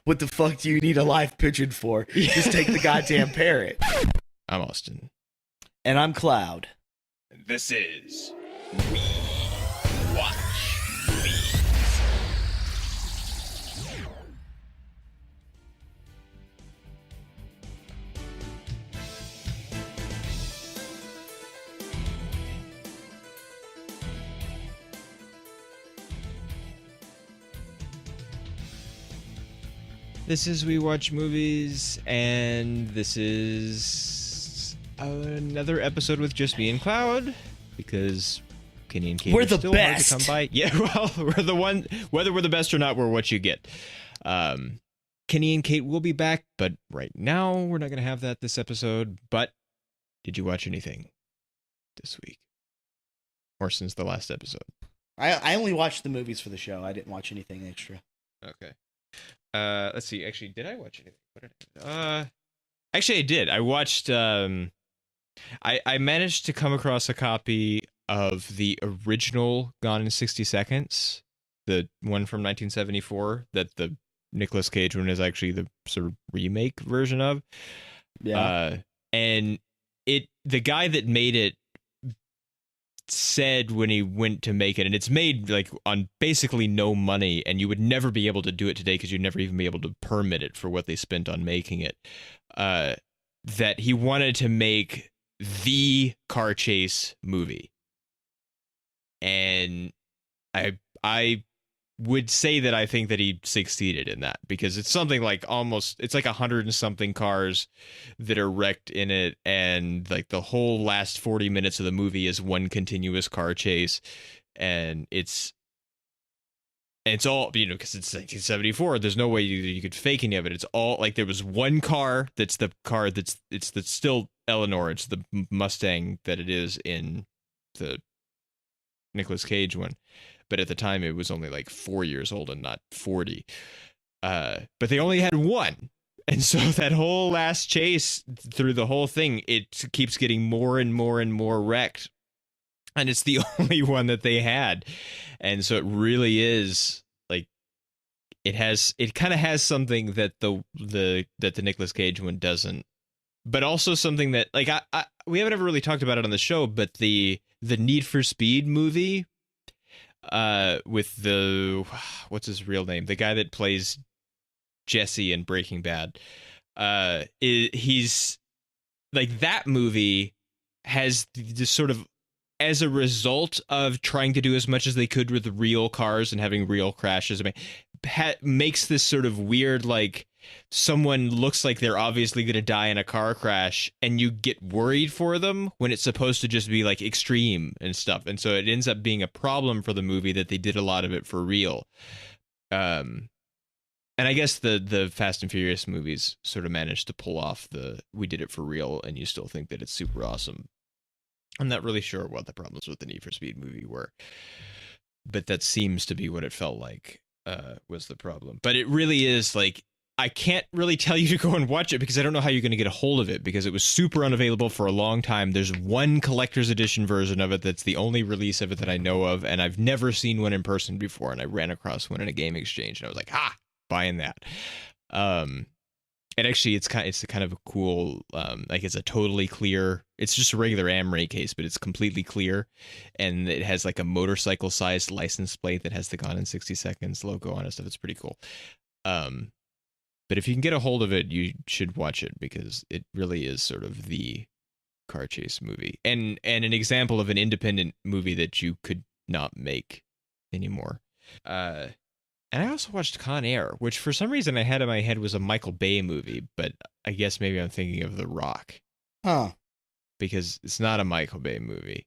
What the fuck do you need a live pigeon for? Just take the goddamn parrot. I'm Austin. And I'm Cloud. This is We Watch Movies. This is We Watch Movies, and this is another episode with just me and Cloud, because Kenny and Kate We're are the still best. hard to come by. Yeah, well, we're the one, whether we're the best or not, we're what you get. Kenny and Kate will be back, but right now we're not going to have that this episode. But did you watch anything this week? Or since the last episode? I only watched the movies for the show. I didn't watch anything extra. Okay. Let's see. Actually, did I watch anything? What did actually, I did. I watched. I managed to come across a copy of the original Gone in 60 Seconds, the one from 1974 that the Nicolas Cage one is actually the sort of remake version of. Yeah. And the guy that made it said when he went to make it, and it's made like on basically no money, and you would never be able to do it today because you'd never even be able to permit it for what they spent on making it, that he wanted to make the car chase movie. And I would say that I think that he succeeded in that, because it's something like it's like 100 and something cars that are wrecked in it, and like the whole last 40 minutes of the movie is one continuous car chase, and it's all, because it's 1974, there's no way you could fake any of it. It's all like there was one car that's the car that's still Eleanor, it's the Mustang that it is in the Nicolas Cage one. But at the time, it was only like 4 years old and not 40. But they only had one. And so that whole last chase through the whole thing, it keeps getting more and more and more wrecked. And it's the only one that they had. And so it really is like, it kind of has something that the Nicolas Cage one doesn't. But also something that, like, we haven't ever really talked about it on the show, but the Need for Speed movie, with what's his real name? The guy that plays Jesse in Breaking Bad. He's like, that movie has this sort of, as a result of trying to do as much as they could with real cars and having real crashes, makes this sort of weird, like, someone looks like they're obviously going to die in a car crash, and you get worried for them when it's supposed to just be like extreme and stuff. And so it ends up being a problem for the movie that they did a lot of it for real. And I guess the Fast and Furious movies sort of managed to pull off we did it for real, and you still think that it's super awesome. I'm not really sure what the problems with the Need for Speed movie were, but that seems to be what it felt like was the problem. But it really is like, I can't really tell you to go and watch it because I don't know how you're going to get a hold of it, because it was super unavailable for a long time. There's one collector's edition version of it that's the only release of it that I know of, and I've never seen one in person before, and I ran across one in a game exchange, and I was like, buying that. And actually, it's kind of a cool, like, it's a totally clear, it's just a regular Amray case, but it's completely clear, and it has like a motorcycle-sized license plate that has the Gone in 60 Seconds logo on it. Stuff. It's pretty cool. But if you can get a hold of it, you should watch it, because it really is sort of the car chase movie, and an example of an independent movie that you could not make anymore. And I also watched Con Air, which for some reason I had in my head was a Michael Bay movie, but I guess maybe I'm thinking of The Rock. Huh. Because it's not a Michael Bay movie.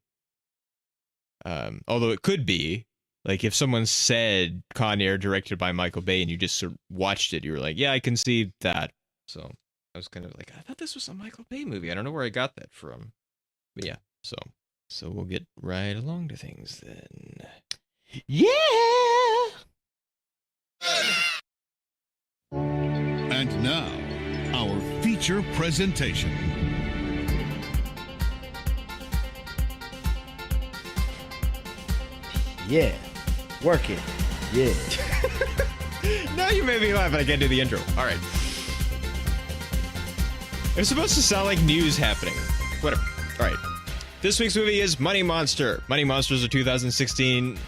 Although it could be. Like, if someone said Con Air directed by Michael Bay and you just sort of watched it, you were like, yeah, I can see that. So I was kind of like, I thought this was a Michael Bay movie. I don't know where I got that from. But yeah, so we'll get right along to things then. Yeah! And now, our feature presentation. Yeah. Work it. Yeah. Now you made me laugh, but I can't do the intro. All right. It's supposed to sound like news happening. Whatever. All right. This week's movie is Money Monster. Money Monster is a 2016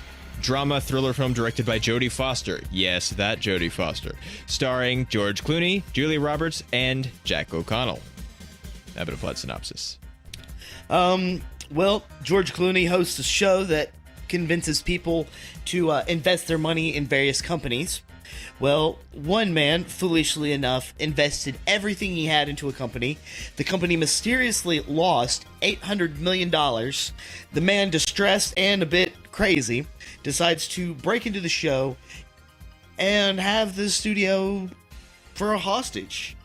drama thriller film directed by Jodie Foster. Yes, that Jodie Foster. Starring George Clooney, Julia Roberts, and Jack O'Connell. Have a plot synopsis. Well, George Clooney hosts a show that convinces people to invest their money in various companies. Well, one man, foolishly enough, invested everything he had into a company. The company mysteriously lost $800 million. The man, distressed and a bit crazy, decides to break into the show and have the studio for a hostage.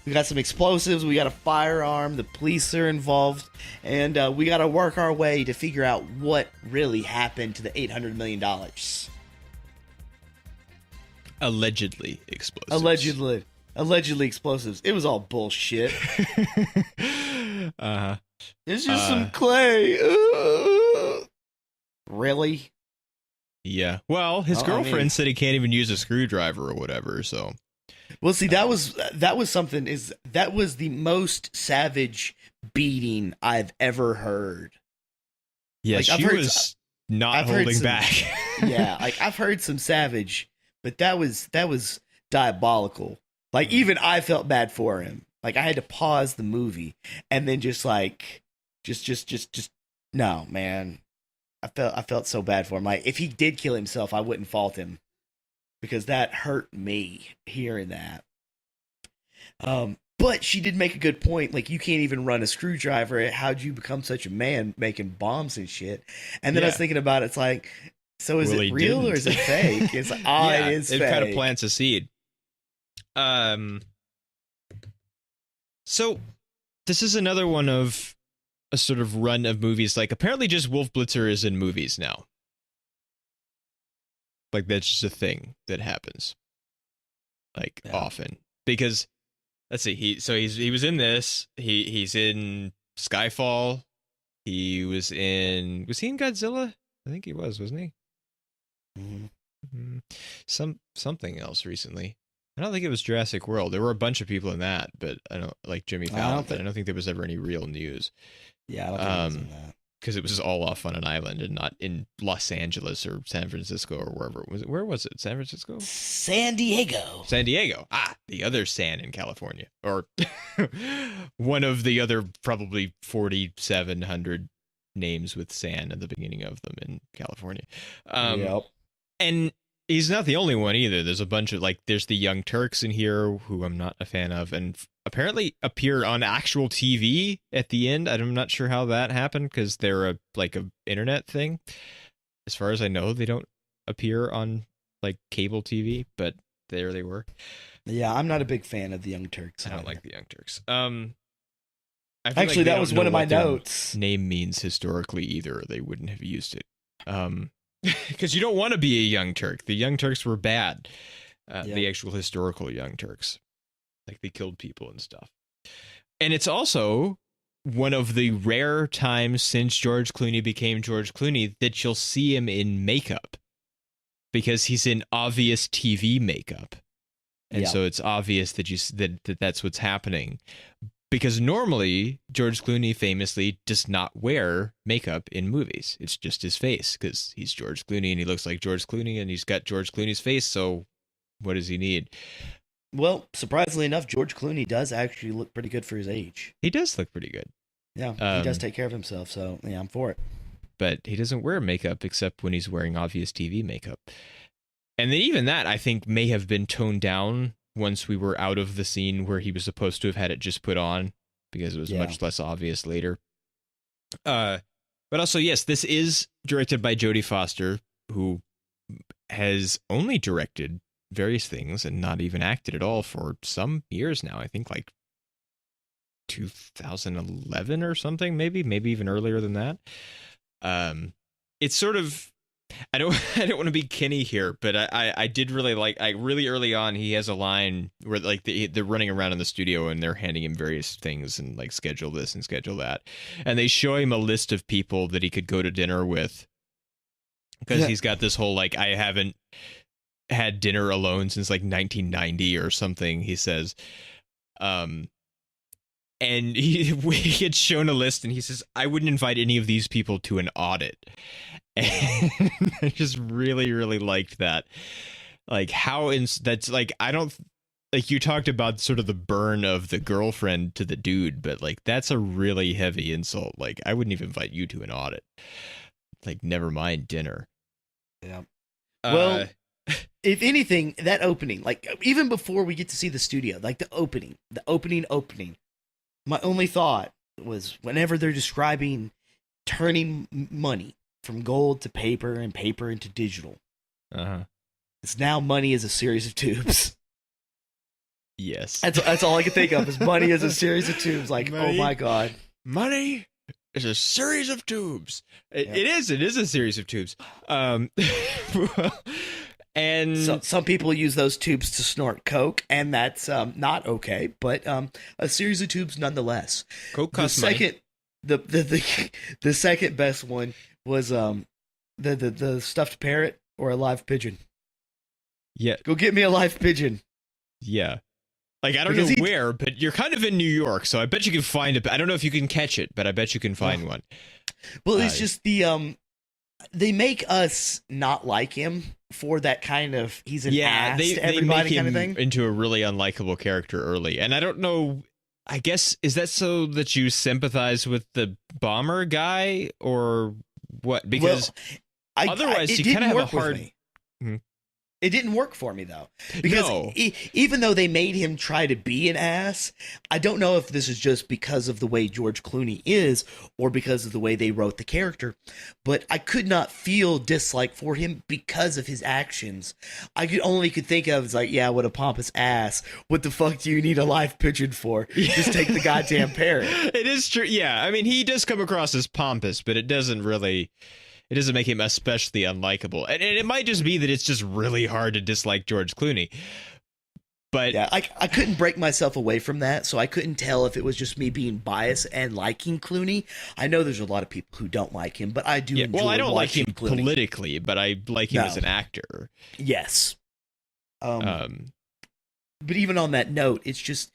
We got some explosives, we got a firearm, the police are involved, and we got to work our way to figure out what really happened to the $800 million. Allegedly explosives. Allegedly explosives. It was all bullshit. It's just some clay. Really? Yeah. Well, his girlfriend said he can't even use a screwdriver or whatever, so. Well, see, that was something. That was the most savage beating I've ever heard. Yeah, like, she was not holding back. Yeah, like I've heard some savage, but that was diabolical. Like even I felt bad for him. Like I had to pause the movie and then just no, man. I felt so bad for him. Like if he did kill himself, I wouldn't fault him because that hurt me hearing that. But she did make a good point. Like you can't even run a screwdriver. How'd you become such a man making bombs and shit? And then I was thinking about it, it's like, so is it real or is it fake? It's like, it is fake. It kind of plants a seed. So this is another one of a sort of run of movies. Like apparently just Wolf Blitzer is in movies now. Like that's just a thing that happens. Like often. Because let's see, he was in this. He's in Skyfall. He was he in Godzilla? I think he was, wasn't he? Mm-hmm. Something else recently. I don't think it was Jurassic World. There were a bunch of people in that, but I don't like Jimmy Fallon. I don't think there was ever any real news. Yeah, I don't think it was in that. Because it was all off on an island and not in Los Angeles or San Francisco or wherever it was. Where was it? San Francisco? San Diego. San Diego. The other San in California, or one of the other probably 4,700 names with San at the beginning of them in California. Yep. And he's not the only one either. There's a bunch of there's the Young Turks in here who I'm not a fan of, and apparently appear on actual TV at the end. I'm not sure how that happened because they're a internet thing. As far as I know, they don't appear on cable TV, but there they were. Yeah, I'm not a big fan of the Young Turks. I don't like the Young Turks. Actually, that was one of my notes. Name means historically either. They wouldn't have used it. Because you don't want to be a Young Turk. The Young Turks were bad. The actual historical Young Turks. They killed people and stuff. And it's also one of the rare times since George Clooney became George Clooney that you'll see him in makeup. Because he's in obvious TV makeup. And so it's obvious that that's what's happening. Because normally, George Clooney famously does not wear makeup in movies. It's just his face, because he's George Clooney, and he looks like George Clooney, and he's got George Clooney's face, so what does he need? Well, surprisingly enough, George Clooney does actually look pretty good for his age. He does look pretty good. Yeah, he does take care of himself, so yeah, I'm for it. But he doesn't wear makeup except when he's wearing obvious TV makeup. And then even that, I think, may have been toned down once we were out of the scene where he was supposed to have had it just put on, because it was much less obvious later. But also, yes, this is directed by Jodie Foster, who has only directed various things and not even acted at all for some years now. I think 2011 or something, maybe even earlier than that. It's sort of, I don't want to be Kenny here, but I did really really early on, he has a line where they're running around in the studio and they're handing him various things and schedule this and schedule that. And they show him a list of people that he could go to dinner with, because he's got this whole, I haven't had dinner alone since like 1990 or something, he says. And we had shown a list, and he says, I wouldn't invite any of these people to an audit. And I just really, really liked that. Like, that's like, I don't, like, you talked about sort of the burn of the girlfriend to the dude, but like, that's a really heavy insult. Like, I wouldn't even invite you to an audit. Like, never mind dinner. Yeah. Well, if anything, that opening, like, even before we get to see the studio, like the opening, my only thought was whenever they're describing turning money from gold to paper and paper into digital, it's now money is a series of tubes. Yes. That's all I can think of is money as a series of tubes. Like, money, oh my God. Money is a series of tubes. It is a series of tubes. And so, some people use those tubes to snort coke, and that's not okay. But a series of tubes nonetheless. Coke costs money. The second best one was the stuffed parrot or a live pigeon. Yeah, go get me a live pigeon. Yeah, like I don't know where, but you're kind of in New York, so I bet you can find it. I don't know if you can catch it, but I bet you can find one. Well, it's just the they make us not like him for that kind of he's an ass to everybody they make kind of him thing. Into a really unlikable character early, and I don't know. I guess is that so that you sympathize with the bomber guy or what? Because otherwise you kind of have a hard. It didn't work for me, though, because even though they made him try to be an ass, I don't know if this is just because of the way George Clooney is or because of the way they wrote the character, but I could not feel dislike for him because of his actions. I could think of as like, yeah, what a pompous ass. What the fuck do you need a live pigeon for? Just take the goddamn parrot. It is true. Yeah, I mean, he does come across as pompous, but it doesn't make him especially unlikable. And it might just be that it's just really hard to dislike George Clooney. But yeah, I couldn't break myself away from that, so I couldn't tell if it was just me being biased and liking Clooney. I know there's a lot of people who don't like him, but I do enjoy well, I don't like him Clooney. Politically, but I like him as an actor. Yes. But even on that note, it's just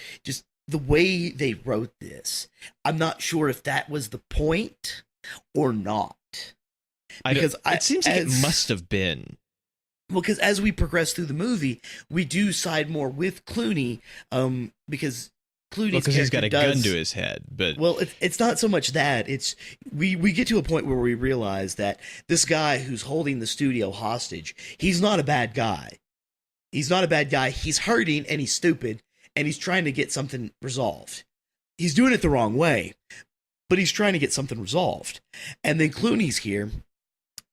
the way they wrote this. I'm not sure if that was the point or not. Because it seems like it must have been. Well, because as we progress through the movie, we do side more with Clooney, because Clooney's character he's got a gun to his head. But it's not so much that it's we get to a point where we realize that this guy who's holding the studio hostage, he's not a bad guy. He's not a bad guy. He's hurting and he's stupid and he's trying to get something resolved. He's doing it the wrong way, but he's trying to get something resolved. And then Clooney's here.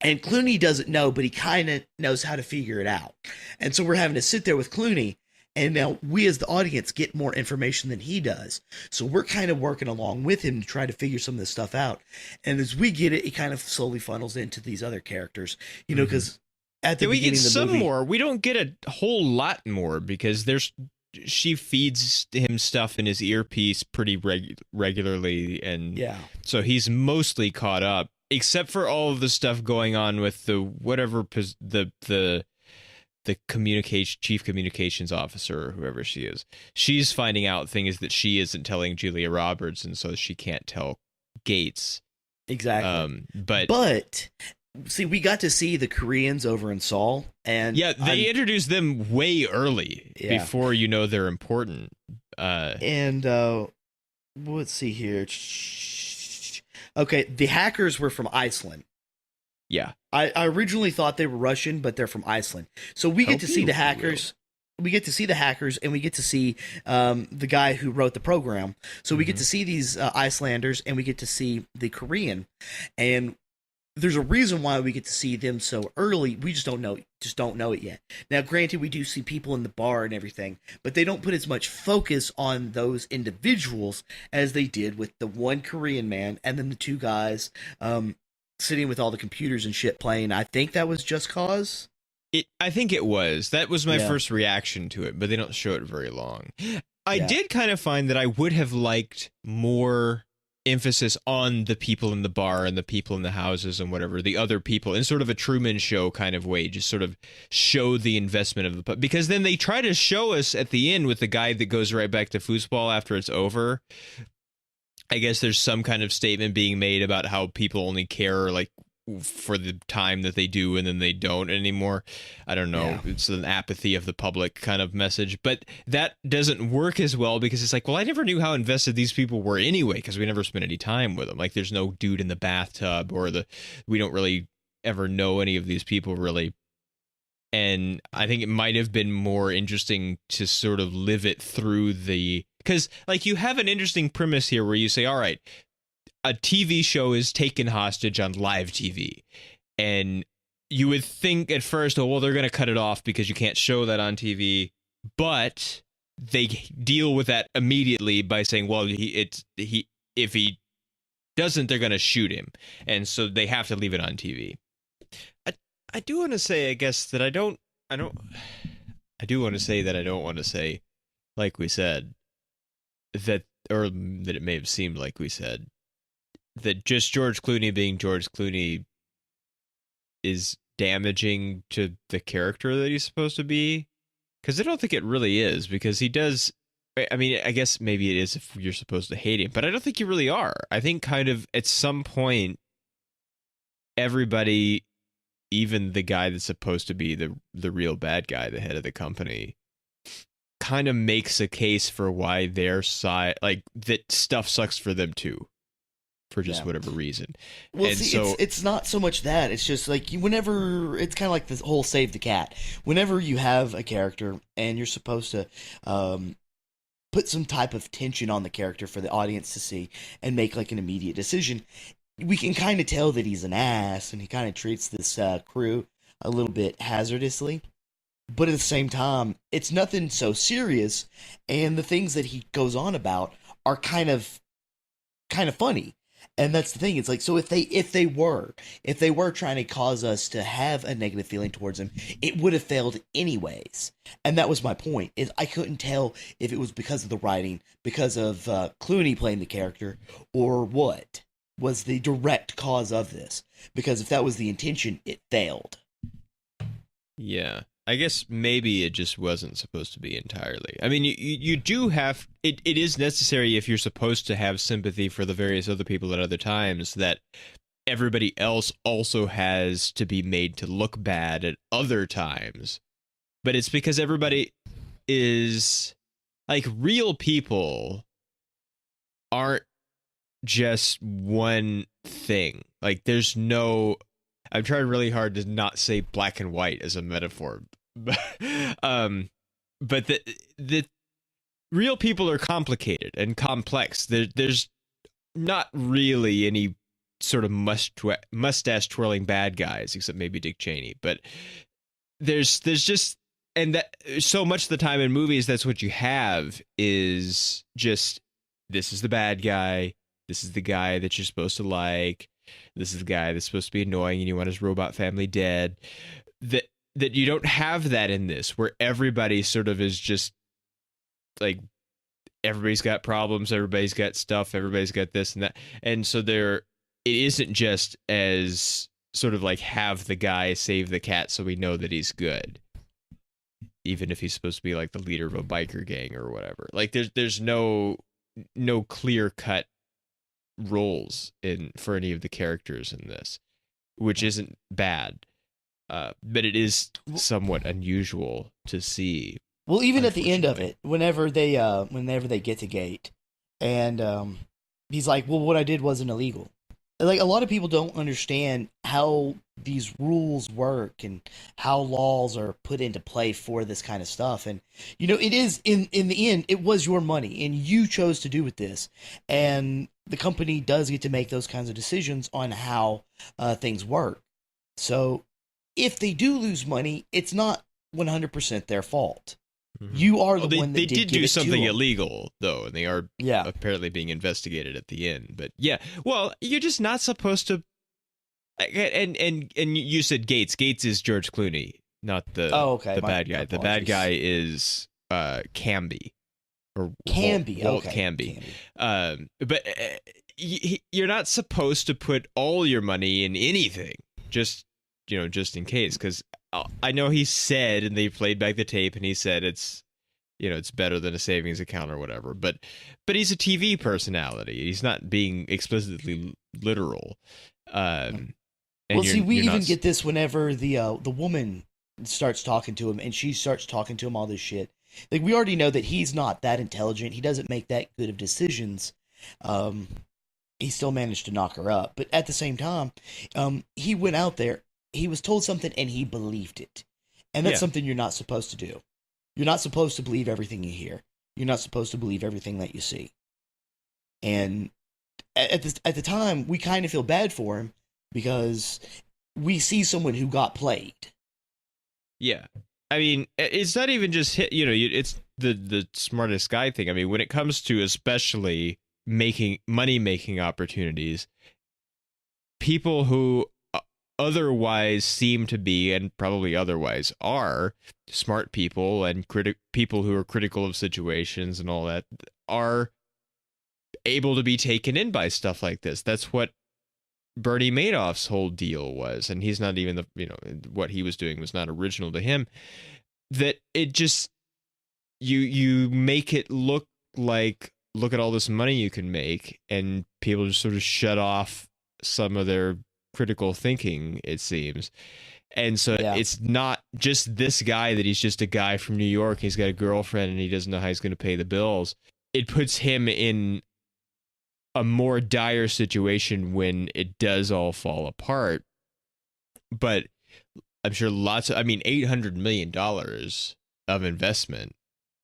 And Clooney doesn't know, but he kind of knows how to figure it out. And so we're having to sit there with Clooney, and now we as the audience get more information than he does. So we're kind of working along with him to try to figure some of this stuff out. And as we get it, it kind of slowly funnels into these other characters, you know, because at the beginning of the movie... we get some more. We don't get a whole lot more because she feeds him stuff in his earpiece pretty regularly. And so he's mostly caught up. Except for all of the stuff going on with the chief communications officer or whoever she is. She's finding out things that she isn't telling Julia Roberts, and so she can't tell Gates. Exactly. But see, we got to see the Koreans over in Seoul, and they introduced them way early before you know they're important. Let's see here. Okay, the hackers were from Iceland. Yeah. I originally thought they were Russian, but they're from Iceland. So we get to see the hackers. We get to see the hackers, and we get to see the guy who wrote the program. So we get to see these Icelanders, and we get to see the Korean. And there's a reason why we get to see them so early. We just don't know it yet. Now, granted, we do see people in the bar and everything, but they don't put as much focus on those individuals as they did with the one Korean man and then the two guys sitting with all the computers and shit playing. I think that was Just Cause. I think it was. That was my first reaction to it, but they don't show it very long. I did kind of find that I would have liked more emphasis on the people in the bar and the people in the houses and whatever, the other people, in sort of a Truman Show kind of way, just sort of show the investment of the, because then they try to show us at the end with the guy that goes right back to foosball after it's over. I guess there's some kind of statement being made about how people only care like for the time that they do and then they don't anymore. I don't know. Yeah. It's an apathy of the public kind of message, but that doesn't work as well because it's like, well, I never knew how invested these people were anyway, because we never spent any time with them. Like there's no dude in the bathtub we don't really ever know any of these people really. And I think it might have been more interesting to sort of live it through because like you have an interesting premise here where you say, all right, a TV show is taken hostage on live TV. And you would think at first, oh, well, they're going to cut it off because you can't show that on TV. But they deal with that immediately by saying, well, if he doesn't, they're going to shoot him. And so they have to leave it on TV. I do want to say, I guess, that I do want to say that I don't want to say, like we said, that it may have seemed like we said, that just George Clooney being George Clooney is damaging to the character that he's supposed to be. Because I don't think it really is, because he does. I mean, I guess maybe it is if you're supposed to hate him, but I don't think you really are. I think kind of at some point, everybody, even the guy that's supposed to be the real bad guy, the head of the company, kind of makes a case for why their side, like that stuff sucks for them too. For just whatever reason. Well, and see, it's not so much that. It's just like whenever it's kind of like this whole save the cat. Whenever you have a character and you're supposed to put some type of tension on the character for the audience to see and make like an immediate decision, we can kind of tell that he's an ass and he kind of treats this crew a little bit hazardously. But at the same time, it's nothing so serious, and the things that he goes on about are kind of funny. And that's the thing. It's like, so if they were trying to cause us to have a negative feeling towards him, it would have failed anyways. And that was my point. Is I couldn't tell if it was because of the writing, because of Clooney playing the character, or what was the direct cause of this. Because if that was the intention, it failed. Yeah. I guess maybe it just wasn't supposed to be entirely. I mean, you do have... It is necessary if you're supposed to have sympathy for the various other people at other times, that everybody else also has to be made to look bad at other times. But it's because everybody is... Like, real people aren't just one thing. Like, there's no... I'm trying really hard to not say black and white as a metaphor. But the real people are complicated and complex. There's not really any sort of mustache twirling bad guys, except maybe Dick Cheney. But there's just, and that so much of the time in movies, that's what you have is just, this is the bad guy. This is the guy that you're supposed to like. This is the guy that's supposed to be annoying and you want his robot family dead. That you don't have that in this, where everybody sort of is just like, everybody's got problems, everybody's got stuff, everybody's got this and that. And so it isn't just as sort of like have the guy save the cat so we know that he's good, even if he's supposed to be like the leader of a biker gang or whatever. Like there's no clear cut roles for any of the characters in this, which isn't bad, but it is somewhat unusual to see. Well, even at the end of it, whenever they get to Gate, and he's like, "Well, what I did wasn't illegal." Like, a lot of people don't understand how these rules work and how laws are put into play for this kind of stuff. And, you know, it is, in the end, it was your money and you chose to do with this. And the company does get to make those kinds of decisions on how things work. So if they do lose money, it's not 100% their fault. Mm-hmm. You are the one that they did do something illegal, though, and they are apparently being investigated at the end. But yeah, well, you're just not supposed to. And you said Gates. Gates is George Clooney, not the bad guy. The bad guy is Canby. Or Canby, Walt Canby. But you're not supposed to put all your money in anything, just just in case, because I know he said, and they played back the tape, and he said it's it's better than a savings account or whatever, but he's a TV personality. He's not being explicitly literal. Well, see, we even get this whenever the woman starts talking to him, and she starts talking to him all this shit. Like, we already know that he's not that intelligent. He doesn't make that good of decisions. He still managed to knock her up, but at the same time, he went out there. He was told something, and he believed it, and that's something you're not supposed to do. You're not supposed to believe everything you hear. You're not supposed to believe everything that you see. And at the time, we kind of feel bad for him because we see someone who got played. Yeah. I mean, it's not even just it's the smartest guy thing. I mean, when it comes to especially money-making opportunities, people who otherwise seem to be, and probably otherwise are, smart people and people who are critical of situations and all that, are able to be taken in by stuff like this. That's what Bernie Madoff's whole deal was, and he's not even what he was doing was not original to him. That it just you make it look like, look at all this money you can make, and people just sort of shut off some of their critical thinking, it seems. And so it's not just this guy, that he's just a guy from New York, he's got a girlfriend and he doesn't know how he's going to pay the bills. It puts him in a more dire situation when it does all fall apart. But I'm sure $800 million of investment,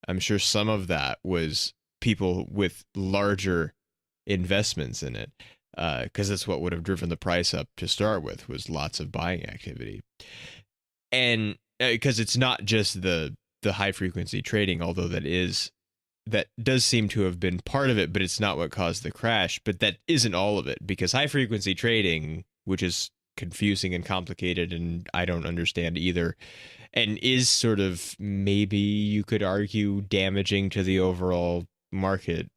I'm sure some of that was people with larger investments in it, because that's what would have driven the price up to start with, was lots of buying activity. And because it's not just the high frequency trading, although that does seem to have been part of it, but it's not what caused the crash. But that isn't all of it, because high frequency trading, which is confusing and complicated, and I don't understand either, and is sort of, maybe you could argue, damaging to the overall market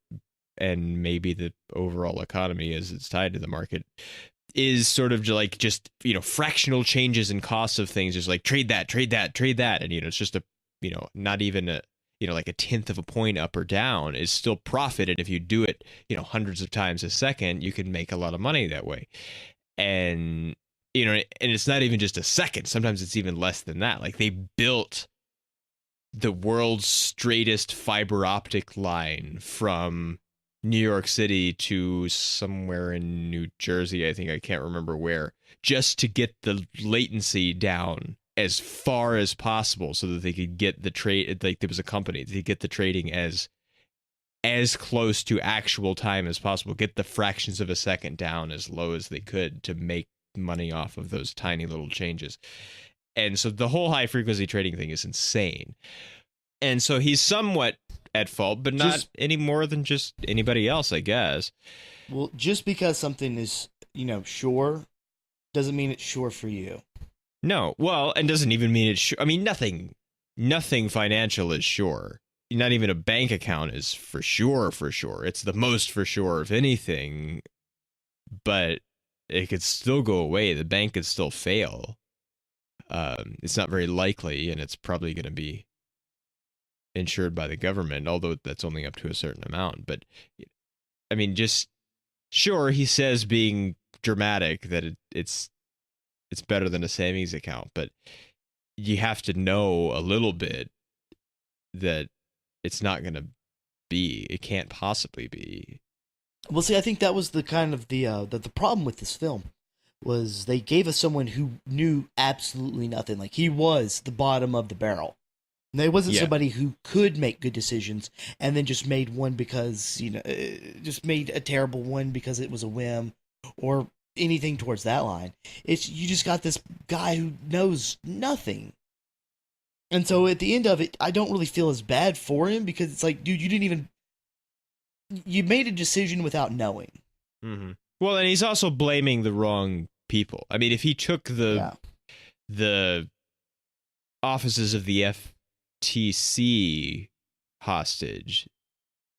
and maybe the overall economy as it's tied to the market, is sort of like just fractional changes in costs of things, just like trade that, and it's just not even a like a tenth of a point up or down is still profit. And if you do it hundreds of times a second, you can make a lot of money that way. And and it's not even just a second, sometimes it's even less than that. Like, they built the world's straightest fiber optic line from New York City to somewhere in New Jersey, I think, I can't remember where, just to get the latency down as far as possible, so that they could get the trade, like there was a company to get the trading as close to actual time as possible, get the fractions of a second down as low as they could to make money off of those tiny little changes. And so the whole high frequency trading thing is insane. And so he's somewhat at fault, but not any more than just anybody else, I guess. Well, just because something is, sure, doesn't mean it's sure for you. No, well, and doesn't even mean it's sure. I mean, nothing financial is sure. Not even a bank account is for sure. It's the most for sure of anything, but it could still go away. The bank could still fail. It's not very likely, and it's probably going to be insured by the government, although that's only up to a certain amount. But I mean, just sure, he says, being dramatic, that it's better than a savings account, but you have to know a little bit that it's not going to be. It can't possibly be. Well, see, I think that was the kind of the problem with this film, was they gave us someone who knew absolutely nothing. Like, he was the bottom of the barrel. And there wasn't somebody who could make good decisions and then just made one because, just made a terrible one because it was a whim or anything towards that line. You just got this guy who knows nothing. And so at the end of it, I don't really feel as bad for him, because it's like, dude, you made a decision without knowing. Mm-hmm. Well, and he's also blaming the wrong people. I mean, if he took the offices of the FTC hostage,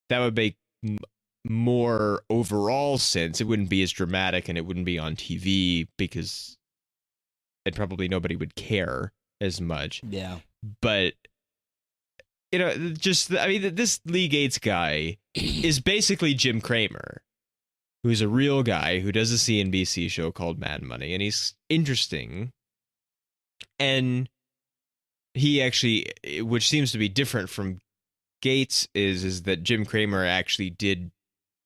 that would make more overall sense, it wouldn't be as dramatic and it wouldn't be on TV because and probably nobody would care as much. Yeah. But this Lee Gates guy is basically Jim Cramer, who's a real guy who does a CNBC show called Mad Money, and he's interesting. And he actually, which seems to be different from Gates, is that Jim Cramer actually did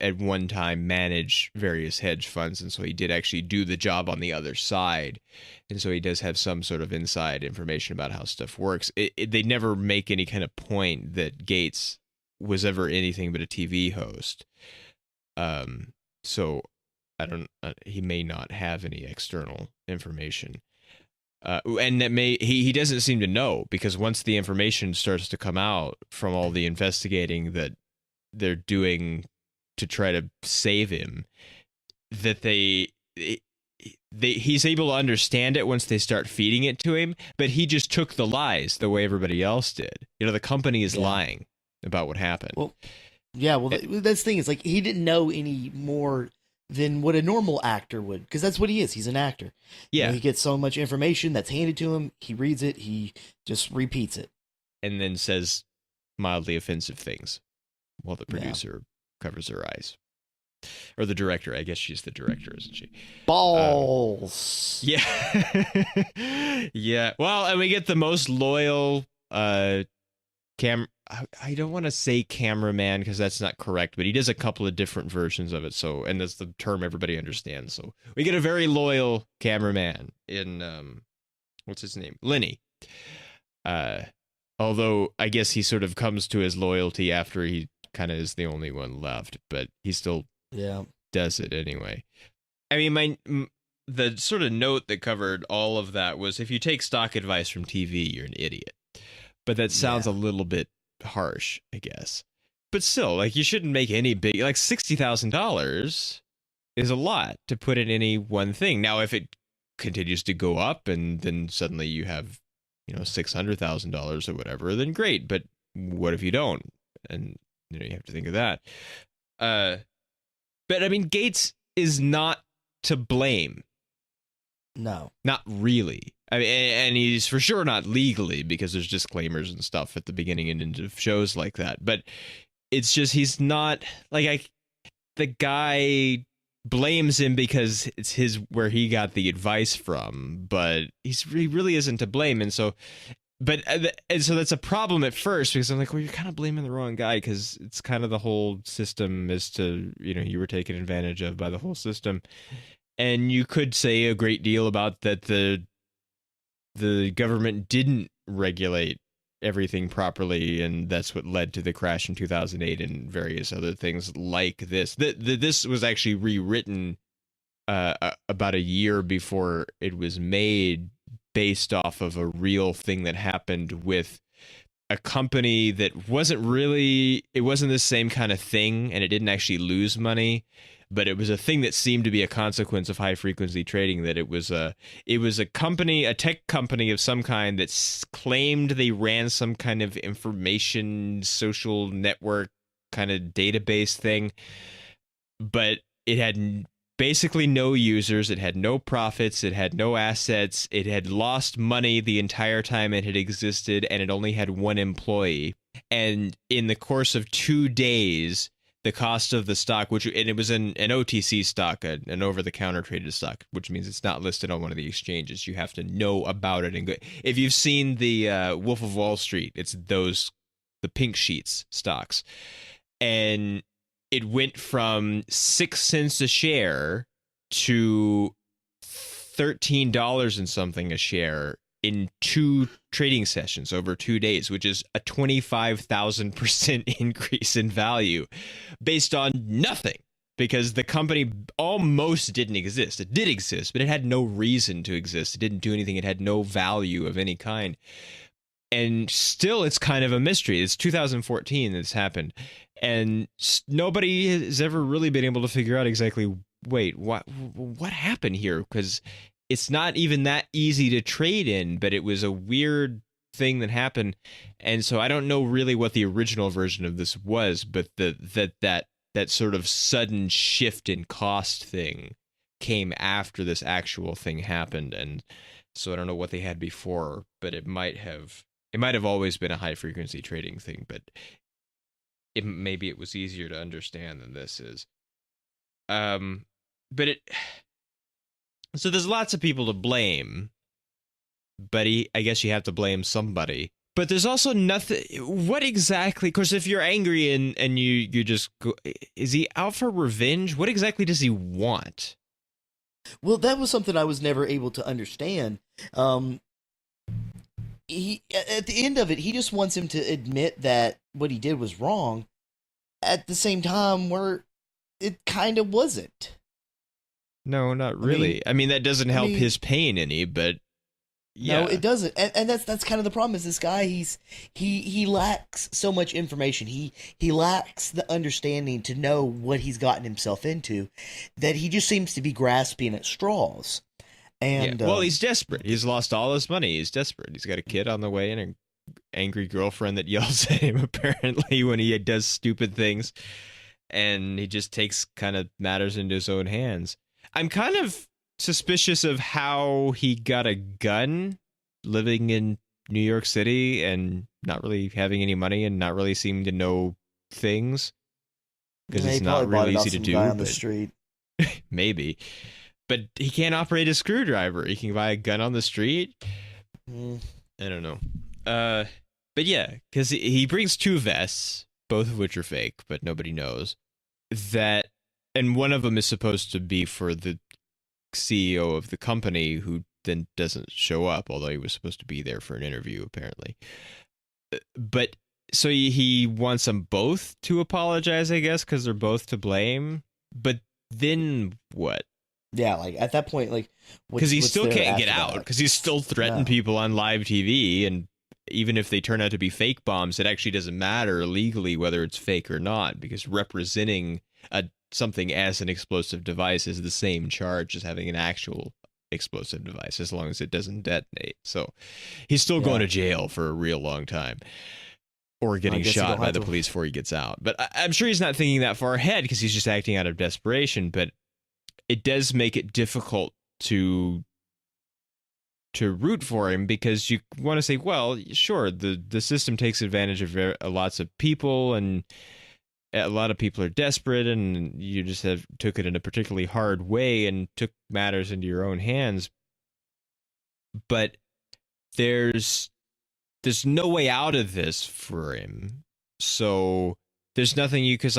at one time manage various hedge funds, and so he did actually do the job on the other side, and so he does have some sort of inside information about how stuff works. They never make any kind of point that Gates was ever anything but a TV host, so I don't. He may not have any external information, and that he doesn't seem to know, because once the information starts to come out from all the investigating that they're doing to try to save him, that he's able to understand it once they start feeding it to him, but he just took the lies the way everybody else did. The company is lying about what happened. Well, yeah, that's the thing. Is like he didn't know any more than what a normal actor would, because that's what he is. He's an actor. Yeah. He gets so much information that's handed to him. He reads it. He just repeats it. And then says mildly offensive things while the producer covers her eyes. Or the director. I guess she's the director, isn't she? Balls. Yeah. Yeah. Well, and we get the most loyal I don't want to say cameraman because that's not correct, but he does a couple of different versions of it. So, and that's the term everybody understands. So we get a very loyal cameraman in, what's his name? Lenny. Although I guess he sort of comes to his loyalty after he kind of is the only one left, but he still does it anyway. I mean, the sort of note that covered all of that was, if you take stock advice from TV, you're an idiot. But that sounds a little bit harsh, I guess. But still, like, you shouldn't make any big, like, $60,000 is a lot to put in any one thing. Now, if it continues to go up and then suddenly you have, $600,000 or whatever, then great. But what if you don't? And, you have to think of that. But I mean, Gates is not to blame. No. Not really. I mean, and he's for sure not legally, because there's disclaimers and stuff at the beginning and end of shows like that. But it's just, he's not like, the guy blames him because it's where he got the advice from, but he really isn't to blame. And so that's a problem at first, because I'm like, well, you're kind of blaming the wrong guy, because it's kind of the whole system is to, you were taken advantage of by the whole system. And you could say a great deal about that the government didn't regulate everything properly, and that's what led to the crash in 2008 and various other things like this. This was actually rewritten about a year before it was made, based off of a real thing that happened with a company that wasn't the same kind of thing, and it didn't actually lose money, but it was a thing that seemed to be a consequence of high frequency trading. That it was a company, a tech company of some kind, that claimed they ran some kind of information social network kind of database thing, but it had basically no users, it had no profits, it had no assets, it had lost money the entire time it had existed, and it only had one employee. And in the course of 2 days, the cost of the stock, and it was an OTC stock, an over-the-counter traded stock, which means it's not listed on one of the exchanges. You have to know about it. And if you've seen the Wolf of Wall Street, it's the pink sheets stocks. And it went from 6 cents a share to $13 and something a share in 2 trading sessions over 2 days, which is a 25,000% increase in value based on nothing, because the company almost didn't exist. It did exist, but it had no reason to exist. It didn't do anything. It had no value of any kind. And still, it's kind of a mystery. It's 2014 that's happened, and nobody has ever really been able to figure out exactly, wait, what happened here? Because it's not even that easy to trade in, but it was a weird thing that happened. And so I don't know really what the original version of this was, but that that sort of sudden shift in cost thing came after this actual thing happened. And so I don't know what they had before, but it might have always been a high frequency trading thing, but maybe it was easier to understand than this is. But so there's lots of people to blame, but I guess you have to blame somebody. But there's also nothing. What exactly? Because if you're angry and you just go, is he out for revenge? What exactly does he want? Well, that was something I was never able to understand. He at the end of it, he just wants him to admit that what he did was wrong. At the same time, where it kind of wasn't. No, not really. I mean that doesn't help his pain any, but yeah. No, it doesn't. And that's kind of the problem. Is this guy? He lacks so much information. He lacks the understanding to know what he's gotten himself into, that he just seems to be grasping at straws. And well, he's desperate. He's lost all his money. He's desperate. He's got a kid on the way and an angry girlfriend that yells at him apparently when he does stupid things, and he just takes kind of matters into his own hands. I'm kind of suspicious of how he got a gun living in New York City and not really having any money and not really seeming to know things, because it's not really easy to do. On the street. Maybe. But he can't operate a screwdriver. He can buy a gun on the street. I don't know. But yeah, because he brings two vests, both of which are fake, but nobody knows that. And one of them is supposed to be for the CEO of the company, who then doesn't show up, although he was supposed to be there for an interview, apparently. But so he wants them both to apologize, I guess, because they're both to blame. But then what? Yeah, like at that point, like, because he still can't get out, because he's still threatening people on live TV, and even if they turn out to be fake bombs, it actually doesn't matter legally whether it's fake or not, because representing something as an explosive device is the same charge as having an actual explosive device, as long as it doesn't detonate. So he's still going to jail for a real long time, or getting shot by the police before he gets out. But I'm sure he's not thinking that far ahead, because he's just acting out of desperation. But it does make it difficult to root for him, because you want to say, well, sure, the system takes advantage of lots of people, and a lot of people are desperate, and you just took it in a particularly hard way and took matters into your own hands. But there's no way out of this for him. So there's nothing because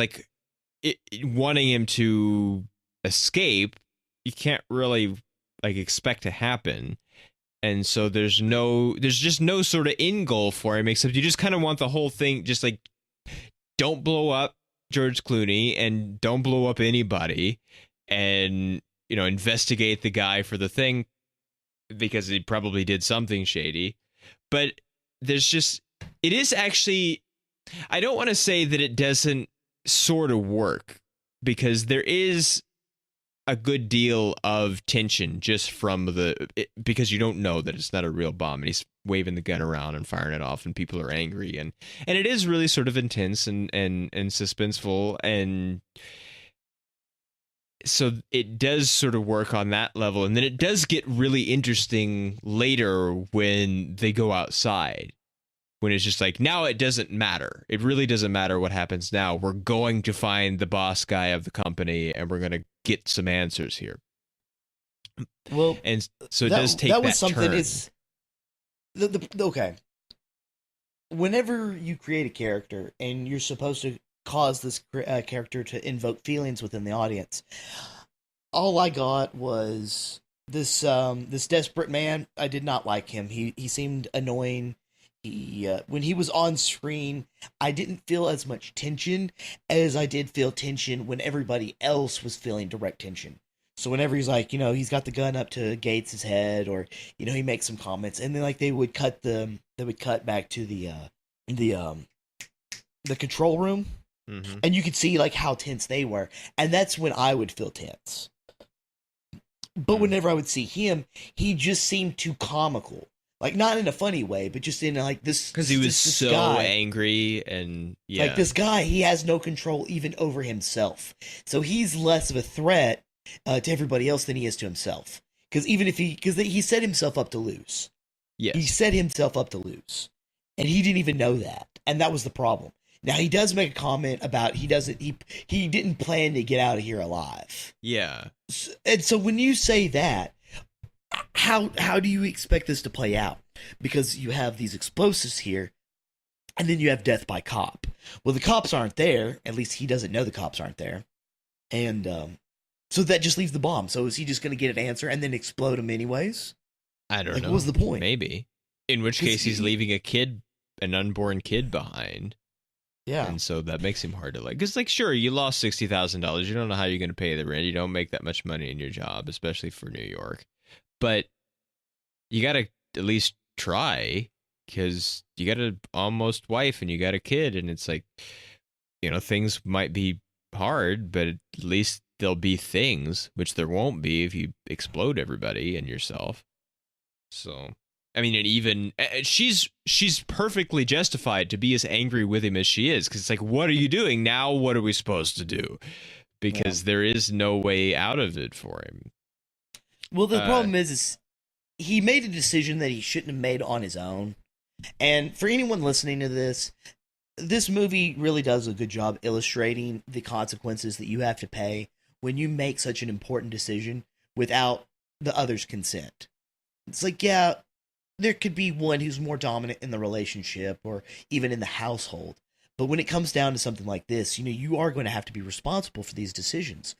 wanting him to escape, you can't really expect to happen. And so there's just no sort of end goal for him, except you just kind of want the whole thing just don't blow up George Clooney and don't blow up anybody, and investigate the guy for the thing, because he probably did something shady. But it is actually, I don't want to say that it doesn't sort of work, because there is a good deal of tension just from because you don't know that it's not a real bomb, and he's waving the gun around and firing it off, and people are angry, and it is really sort of intense and suspenseful, and so it does sort of work on that level. And then it does get really interesting later when they go outside, when it's just now it doesn't matter. It really doesn't matter what happens now. We're going to find the boss guy of the company, and we're going to get some answers here. Well, and so it does take that was something. Turn. It's okay. Whenever you create a character and you're supposed to cause this character to invoke feelings within the audience, all I got was this desperate man. I did not like him. He seemed annoying. When he was on screen, I didn't feel as much tension as I did feel tension when everybody else was feeling direct tension. So whenever he's he's got the gun up to Gates' head, or he makes some comments, and then they would cut back to the control room, and you could see how tense they were, and that's when I would feel tense. But whenever I would see him, he just seemed too comical. Like, not in a funny way, but just in like this, Because he was this so guy. angry, and yeah. Like, this guy, he has no control even over himself. So he's less of a threat to everybody else than he is to himself. Because he set himself up to lose. Yes. He set himself up to lose. And he didn't even know that. And that was the problem. Now, he does make a comment about he didn't plan to get out of here alive. Yeah. And so when you say that, how do you expect this to play out? Because you have these explosives here, and then you have death by cop. Well, the cops aren't there. At least he doesn't know the cops aren't there. And so that just leaves the bomb. So is he just going to get an answer and then explode him anyways? I don't know. What was the point? Maybe. In which case he's leaving an unborn kid behind. Yeah. And so that makes him hard to like. Because, like, sure, you lost $60,000. You don't know how you're going to pay the rent. You don't make that much money in your job, especially for New York. But you got to at least try, because you got an almost wife and you got a kid. And it's like, things might be hard, but at least there'll be things, which there won't be if you explode everybody and yourself. So, I mean, and even she's perfectly justified to be as angry with him as she is, because it's like, what are you doing now? What are we supposed to do? Because there is no way out of it for him. Well, the problem is he made a decision that he shouldn't have made on his own. And for anyone listening to this movie really does a good job illustrating the consequences that you have to pay when you make such an important decision without the other's consent. It's like, yeah, there could be one who's more dominant in the relationship or even in the household. But when it comes down to something like this, you are going to have to be responsible for these decisions.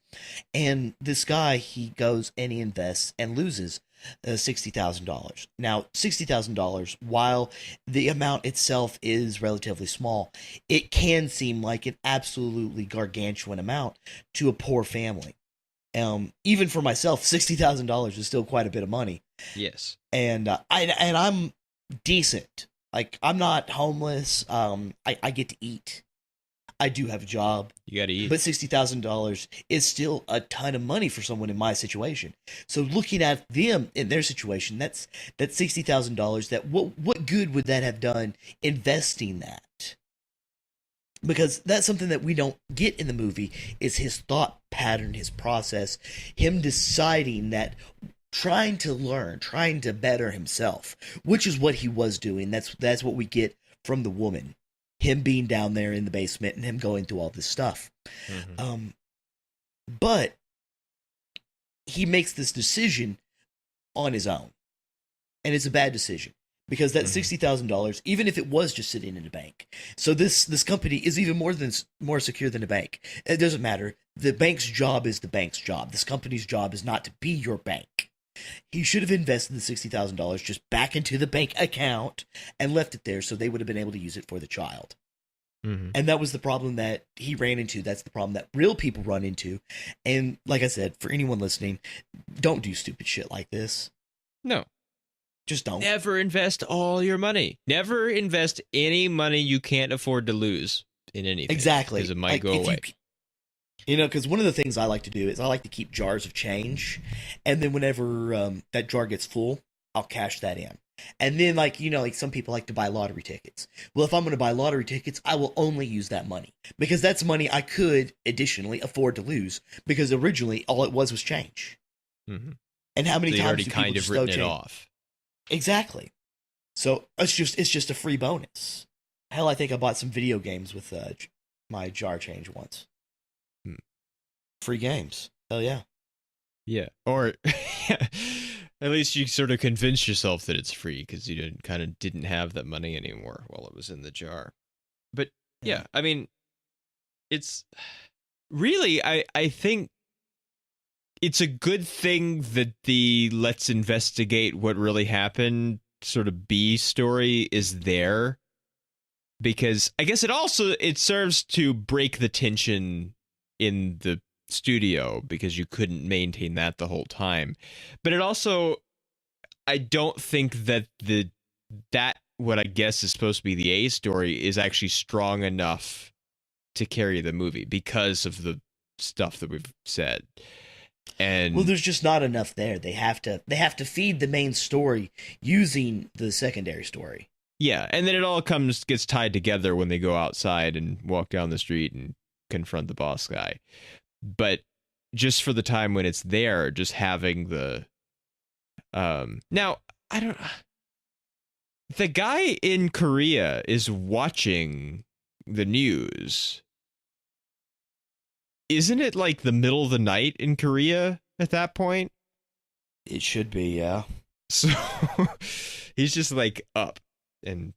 And this guy, he goes and he invests and loses $60,000. Now, $60,000, while the amount itself is relatively small, it can seem like an absolutely gargantuan amount to a poor family. Even for myself, $60,000 is still quite a bit of money. Yes. And I'm decent. Like, I'm not homeless. I get to eat. I do have a job. You got to eat. But $60,000 is still a ton of money for someone in my situation. So looking at them in their situation, that's $60,000. That what good would that have done investing that? Because that's something that we don't get in the movie, is his thought pattern, his process, him deciding that, trying to learn, trying to better himself, which is what he was doing. That's what we get from the woman, him being down there in the basement and him going through all this stuff. Mm-hmm. But he makes this decision on his own, and it's a bad decision. Because that $60,000, even if it was just sitting in a bank, so this company is even more secure than a bank. It doesn't matter. The bank's job is the bank's job. This company's job is not to be your bank. He should have invested the $60,000 just back into the bank account and left it there, so they would have been able to use it for the child. Mm-hmm. And that was the problem that he ran into. That's the problem that real people run into. And like I said, for anyone listening, don't do stupid shit like this. No. Just don't. Never invest all your money. Never invest any money you can't afford to lose in anything. Exactly. Because it might go away. Because one of the things I like to do is I like to keep jars of change. And then whenever that jar gets full, I'll cash that in. And then, like some people like to buy lottery tickets. Well, if I'm going to buy lottery tickets, I will only use that money. Because that's money I could additionally afford to lose. Because originally, all it was change. Mm-hmm. And how many times already do kind people of written it off? Exactly. So it's just a free bonus. Hell, I think I bought some video games with my jar change once. Free games. Hell yeah. Yeah. Or at least you sort of convince yourself that it's free because you didn't have that money anymore while it was in the jar. But yeah, I mean, it's really, I think it's a good thing that the let's investigate what really happened sort of B story is there, because I guess it serves to break the tension in the studio because you couldn't maintain that the whole time. But it also, I don't think that that what I guess is supposed to be the A story is actually strong enough to carry the movie because of the stuff that we've said. And Well, there's just not enough there. They have to feed the main story using the secondary story. yeah, and then it all gets tied together when they go outside and walk down the street and confront the boss guy. But just for the time when it's there, just having the now I don't. The guy in Korea is watching the news. Isn't it like the middle of the night in Korea at that point? It should be, yeah. So he's just like up and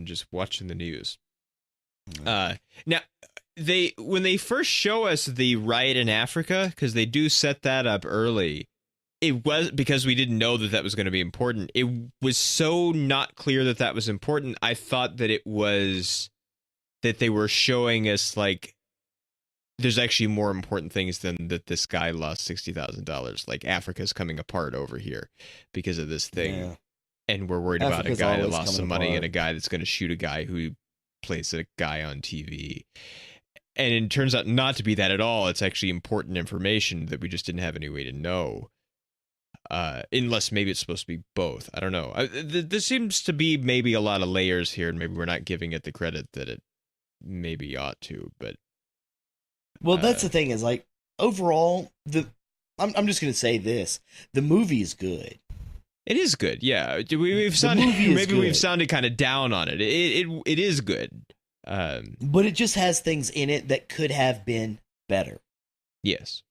just watching the news. Now when they first show us the riot in Africa, because they do set that up early, it was because we didn't know that was going to be important. It was so not clear that was important. I thought that it was that they were showing us like there's actually more important things than that this guy lost $60,000. Like Africa's coming apart over here because of this thing. Yeah. And we're worried Africa's about a guy that lost some money apart. and a guy that's going to shoot a guy who plays a guy on TV. And it turns out not to be that at all. It's actually important information that we just didn't have any way to know. Unless maybe it's supposed to be both. I don't know. There seems to be maybe a lot of layers here, and maybe we're not giving it the credit that it maybe ought to. But well, that's the thing is like overall, I'm just gonna say this: the movie is good. It is good, yeah. We've sounded we've sounded kind of down on it. It is good, but it just has things in it that could have been better. Yes.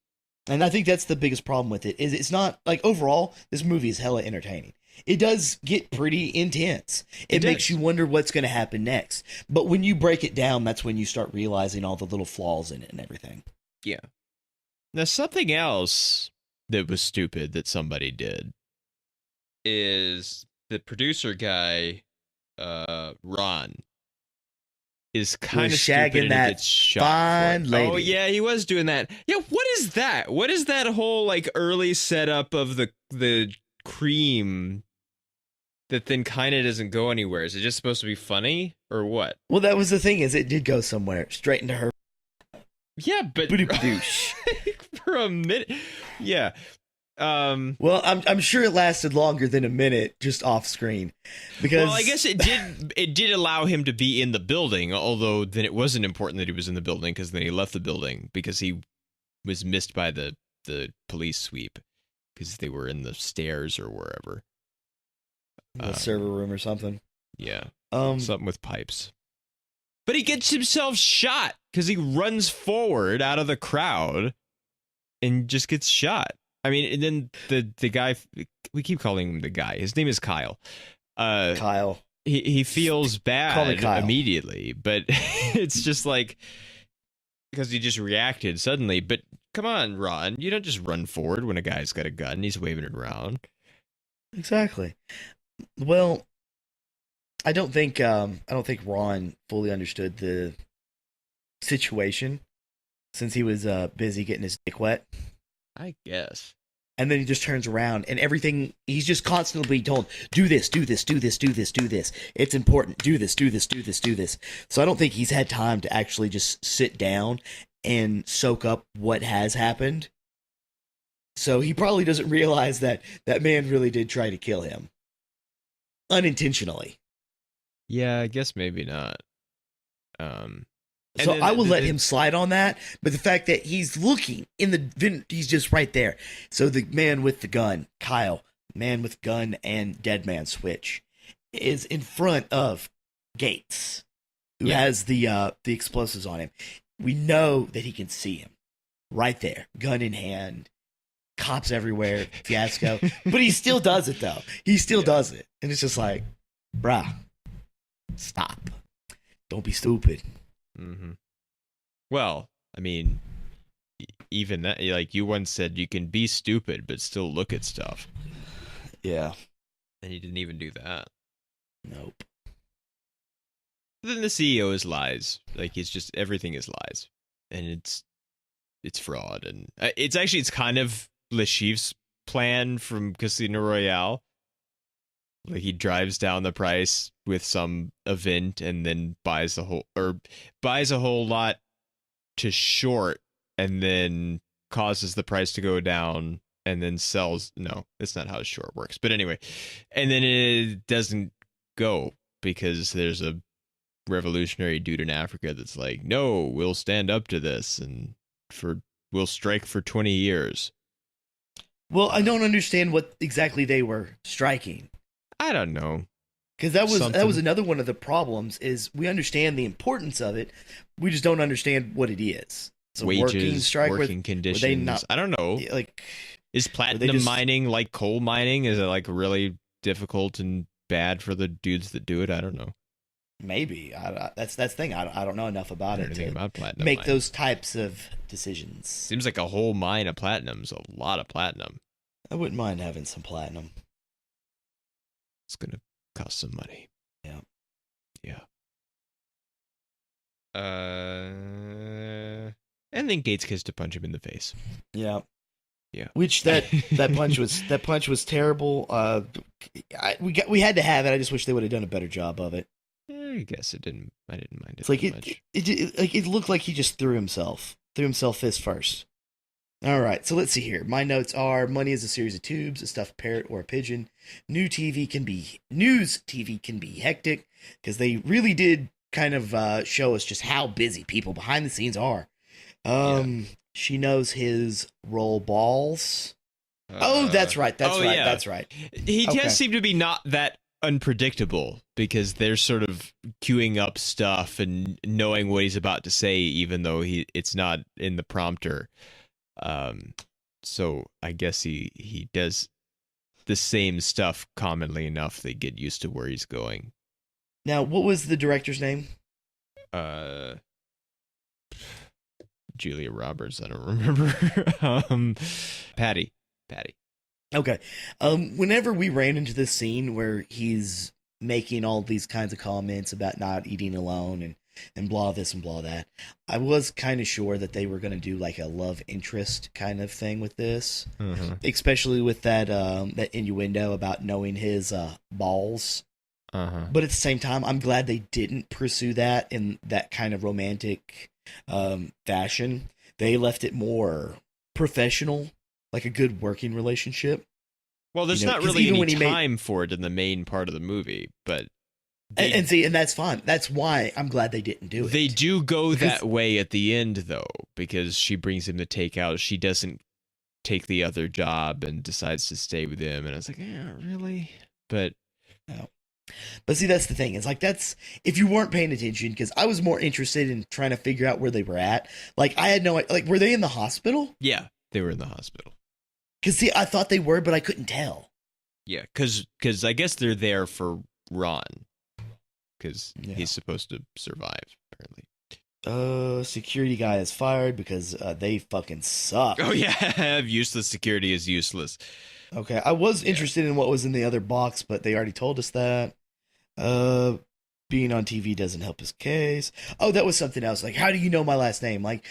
And I think that's the biggest problem with it, is it's not, like, overall, this movie is hella entertaining. It does get pretty intense. It makes you wonder what's going to happen next. But when you break it down, that's when you start realizing all the little flaws in it and everything. Yeah. Now, something else that was stupid that somebody did is the producer guy, Ron, is kind of shagging that fine lady. Oh yeah, he was doing that. Yeah, what is that? What is that whole like early setup of the cream that then kind of doesn't go anywhere? Is it just supposed to be funny or what? Well, that was the thing, is it did go somewhere straight into her. Yeah, but for a minute, yeah. Well, I'm sure it lasted longer than a minute just off screen, because I guess it did allow him to be in the building, although then it wasn't important that he was in the building because then he left the building because he was missed by the police sweep because they were in the stairs or wherever, the server room or something. Yeah, something with pipes. But he gets himself shot because he runs forward out of the crowd and just gets shot. I mean, and then the guy, we keep calling him the guy. His name is Kyle. Kyle. He feels bad Kyle. immediately, but it's just like, because he just reacted suddenly. But come on, Ron, you don't just run forward when a guy's got a gun and he's waving it around. Exactly. Well, I don't think Ron fully understood the situation since he was busy getting his dick wet. I guess. And then he just turns around and everything, he's just constantly being told, do this, do this, do this, do this, do this. It's important. Do this, do this, do this, do this. So I don't think he's had time to actually just sit down and soak up what has happened. So he probably doesn't realize that that man really did try to kill him. Unintentionally. Yeah, I guess maybe not. So I will let him slide on that, but the fact that he's looking he's just right there. So the man with the gun, Kyle, man with gun and dead man switch, is in front of Gates, who has the explosives on him. We know that he can see him right there, gun in hand, cops everywhere, fiasco. But he still does it though. He still does it, and it's just like, bruh, stop, don't be stupid. Mm-hmm. Well, I mean, even that, like you once said, you can be stupid but still look at stuff. Yeah. And he didn't even do that. Nope. Then the CEO is lies. Like it's just everything is lies, and it's fraud, and it's kind of Le Chiffre's plan from Casino Royale. Like he drives down the price with some event and then buys a whole lot to short and then causes the price to go down and then sells. No, that's not how a short works. But anyway, and then it doesn't go because there's a revolutionary dude in Africa that's like, no, we'll stand up to this and we'll strike for 20 years. Well, I don't understand what exactly they were striking. I don't know. Because that was another one of the problems is we understand the importance of it. We just don't understand what it is. So wages, working conditions. I don't know. Like, is platinum mining like coal mining? Is it like really difficult and bad for the dudes that do it? I don't know. Maybe that's the thing. I don't know enough about it to about platinum make mining. those types of decisions. Seems like a whole mine of platinum's a lot of platinum. I wouldn't mind having some platinum. It's gonna cost some money. Yeah. And then Gates gets to punch him in the face. Yeah. Yeah. Which that punch was terrible. We had to have it. I just wish they would have done a better job of it. I guess I didn't mind it. It's like it looked like he just threw himself fist first. All right, so let's see here. My notes are: money is a series of tubes, a stuffed parrot or a pigeon. News TV can be hectic because they really did kind of show us just how busy people behind the scenes are. She knows his roll balls. That's right. That's right. He does seem to be not that unpredictable because they're sort of queuing up stuff and knowing what he's about to say, even though it's not in the prompter. So I guess he does the same stuff commonly enough they get used to where he's going. Now, what was the director's name? Julia Roberts. I don't remember. Patty. Okay. Whenever we ran into this scene where he's making all these kinds of comments about not eating alone and blah this and blah that, I was kind of sure that they were going to do like a love interest kind of thing with this, especially with that innuendo about knowing his balls. But at the same time, I'm glad they didn't pursue that in that kind of romantic fashion. They left it more professional, like a good working relationship. Well, there's not really any time for it in the main part of the movie, but and that's fine. That's why I'm glad they didn't do it. They do go that way at the end, though, because she brings him to takeout. She doesn't take the other job and decides to stay with him, and I was like, yeah, really? But no. But see, that's the thing. It's like, that's if you weren't paying attention, because I was more interested in trying to figure out where they were at. Like, I had were they in the hospital? Yeah, they were in the hospital. Because see, I thought they were, but I couldn't tell. Yeah, because I guess they're there for Ron, because he's supposed to survive, apparently. Security guy is fired because they fucking suck. Oh yeah, useless security is useless. Okay, I was interested in what was in the other box, but they already told us that. Being on TV doesn't help his case. Oh, that was something else. Like, how do you know my last name? Like,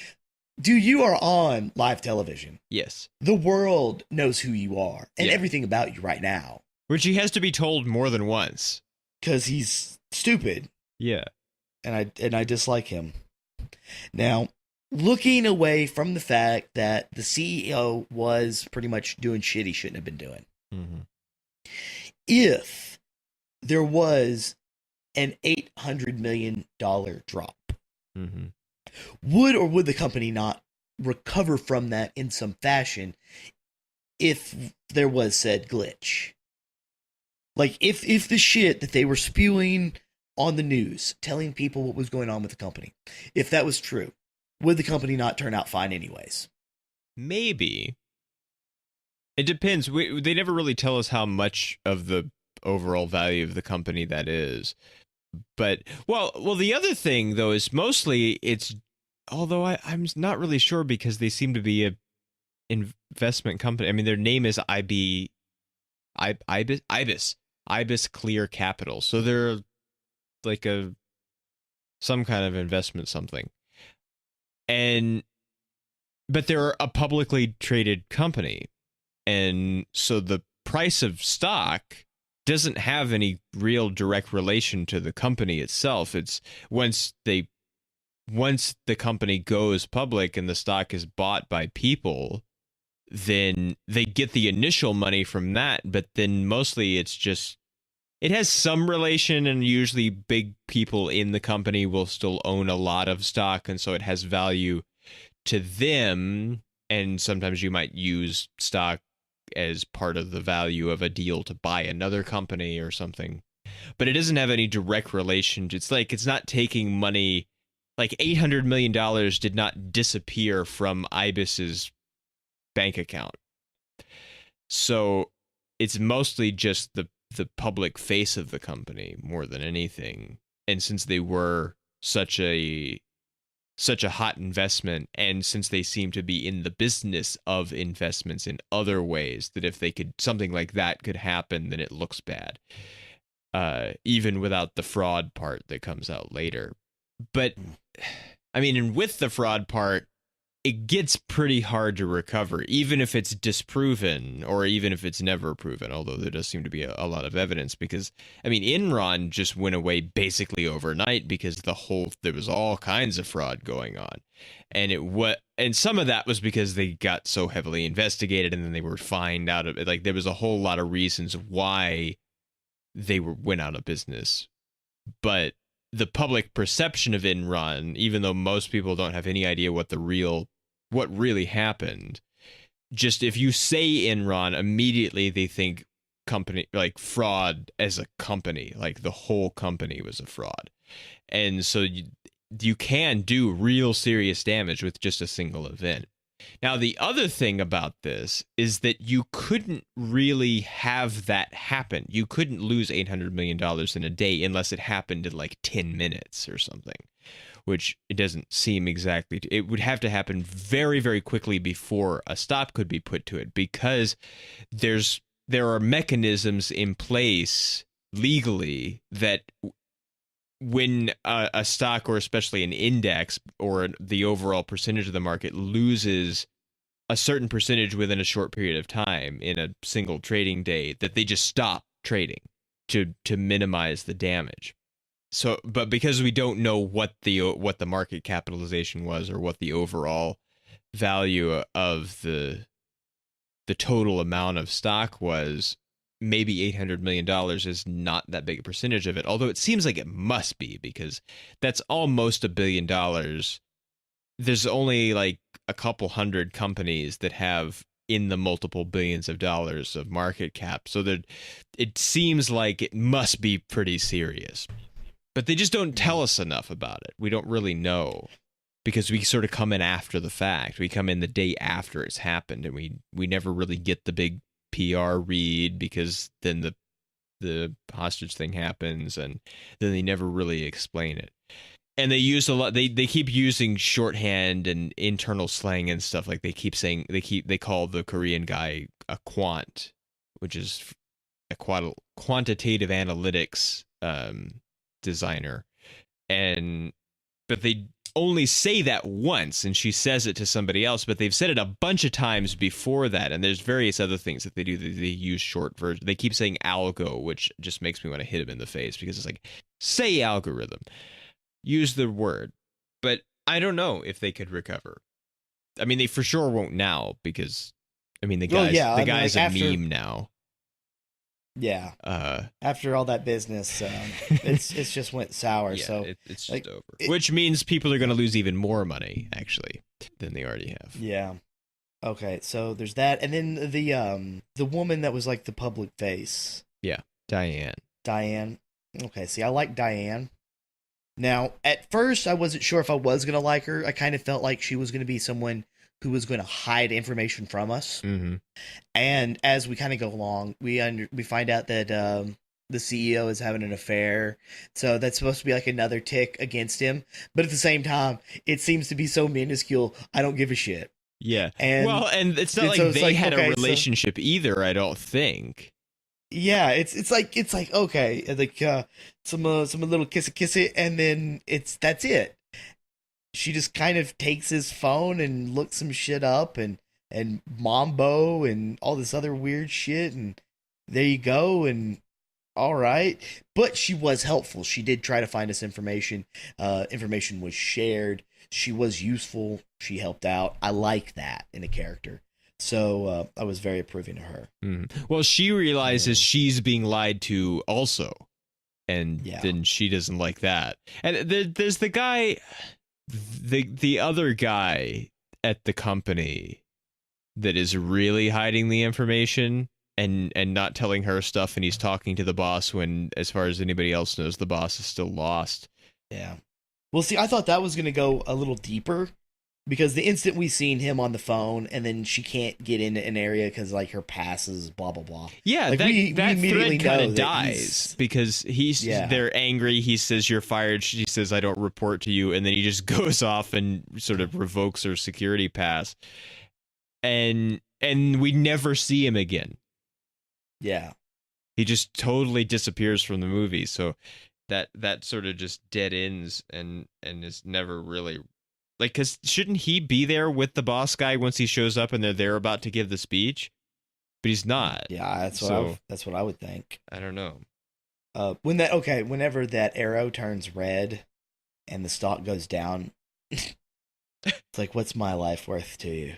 dude, you are on live television. Yes. The world knows who you are and everything about you right now. Which he has to be told more than once. Because he's stupid. Yeah. And I dislike him. Now, looking away from the fact that the CEO was pretty much doing shit he shouldn't have been doing. If there was an $800 million drop, would the company not recover from that in some fashion if there was said glitch? Like, if the shit that they were spewing on the news, telling people what was going on with the company, if that was true, would the company not turn out fine anyways? Maybe. It depends. They never really tell us how much of the overall value of the company that is. But, well, the other thing, though, is mostly it's, although I'm not really sure because they seem to be a investment company. I mean, their name is Ibis Clear Capital. So they're like some kind of investment something. But they're a publicly traded company. And so the price of stock doesn't have any real direct relation to the company itself. It's once they once the company goes public and the stock is bought by people, then they get the initial money from that, but then mostly it's just, it has some relation, and usually big people in the company will still own a lot of stock, and so it has value to them, and sometimes you might use stock as part of the value of a deal to buy another company or something. But it doesn't have any direct relation. It's like, it's not taking money, like $800 million did not disappear from Ibis's bank account. So it's mostly just the public face of the company more than anything. And since they were such a hot investment, and since they seem to be in the business of investments in other ways, that if they could, something like that could happen, then it looks bad, even without the fraud part that comes out later. But I mean, and with the fraud part, it gets pretty hard to recover, even if it's disproven, or even if it's never proven, although there does seem to be a lot of evidence, because, I mean, Enron just went away basically overnight because there was all kinds of fraud going on. And and some of that was because they got so heavily investigated, and then they were fined out of it. Like, there was a whole lot of reasons why they went out of business. But the public perception of Enron, even though most people don't have any idea what really happened, just if you say Enron, immediately they think company, like fraud as a company, like the whole company was a fraud. And so you can do real serious damage with just a single event. Now, the other thing about this is that you couldn't really have that happen. You couldn't lose $800 million in a day unless it happened in like 10 minutes or something, which it doesn't seem exactly. It would have to happen very, very quickly before a stop could be put to it, because there are mechanisms in place legally that when a stock, or especially an index, or the overall percentage of the market loses a certain percentage within a short period of time in a single trading day, that they just stop trading to minimize the damage. So, but because we don't know what the market capitalization was, or what the overall value of the total amount of stock was, maybe $800 million is not that big a percentage of it, although it seems like it must be, because that's almost $1 billion. There's only like a couple hundred companies that have in the multiple billions of dollars of market cap, so that it seems like it must be pretty serious. But they just don't tell us enough about it. We don't really know, because we sort of come in after the fact. We come in the day after it's happened, and we never really get the big PR read, because then the hostage thing happens, and then they never really explain it. And they use a lot. They keep using shorthand and internal slang and stuff. Like they keep saying they call the Korean guy a quant, which is a quantitative analytics designer, but they only say that once, and she says it to somebody else, but they've said it a bunch of times before that, and there's various other things that they do. They use short version. They keep saying algo, which just makes me want to hit him in the face, because it's like, say algorithm, use the word. But I don't know if they could recover. I mean, they for sure won't now, because I mean, the guy's a meme now. Yeah. After all that business, it's just went sour. Yeah, so it's just over. Which means people are going to lose even more money, actually, than they already have. Yeah. Okay, so there's that, and then the woman that was like the public face. Yeah, Diane. Okay, see, I like Diane. Now, at first, I wasn't sure if I was going to like her. I kind of felt like she was going to be someone who was going to hide information from us. Mm-hmm. And as we kind of go along, we find out that the CEO is having an affair. So that's supposed to be like another tick against him. But at the same time, it seems to be so minuscule, I don't give a shit. Yeah. And it's not like they had a relationship either, I don't think. Yeah, it's like okay, like some little kissy, and then that's it. She just kind of takes his phone and looks some shit up, and Mambo and all this other weird shit, and there you go. And all right. But she was helpful. She did try to find us information. Information was shared. She was useful. She helped out. I like that in a character. So I was very approving of her. Well, she realizes she's being lied to also. And Yeah. then she doesn't like that. And there's the guy, the other guy at the company that is really hiding the information and not telling her stuff, and he's talking to the boss when, as far as anybody else knows, the boss is still lost. Yeah. Well, see, I thought that was going to go a little deeper, because the instant we seen him on the phone, and then she can't get into an area because, like, her pass is blah, blah, blah. Yeah, like, that immediately thread kind know of that dies because they're angry. He says, you're fired. She says, I don't report to you. And then he just goes off and sort of revokes her security pass. And we never see him again. Yeah. He just totally disappears from the movie. So that sort of just dead ends and is never really... Like, because shouldn't he be there with the boss guy once he shows up and they're about to give the speech? But he's not. Yeah, that's what I would think. I don't know. Whenever that arrow turns red and the stock goes down, it's like, what's my life worth to you?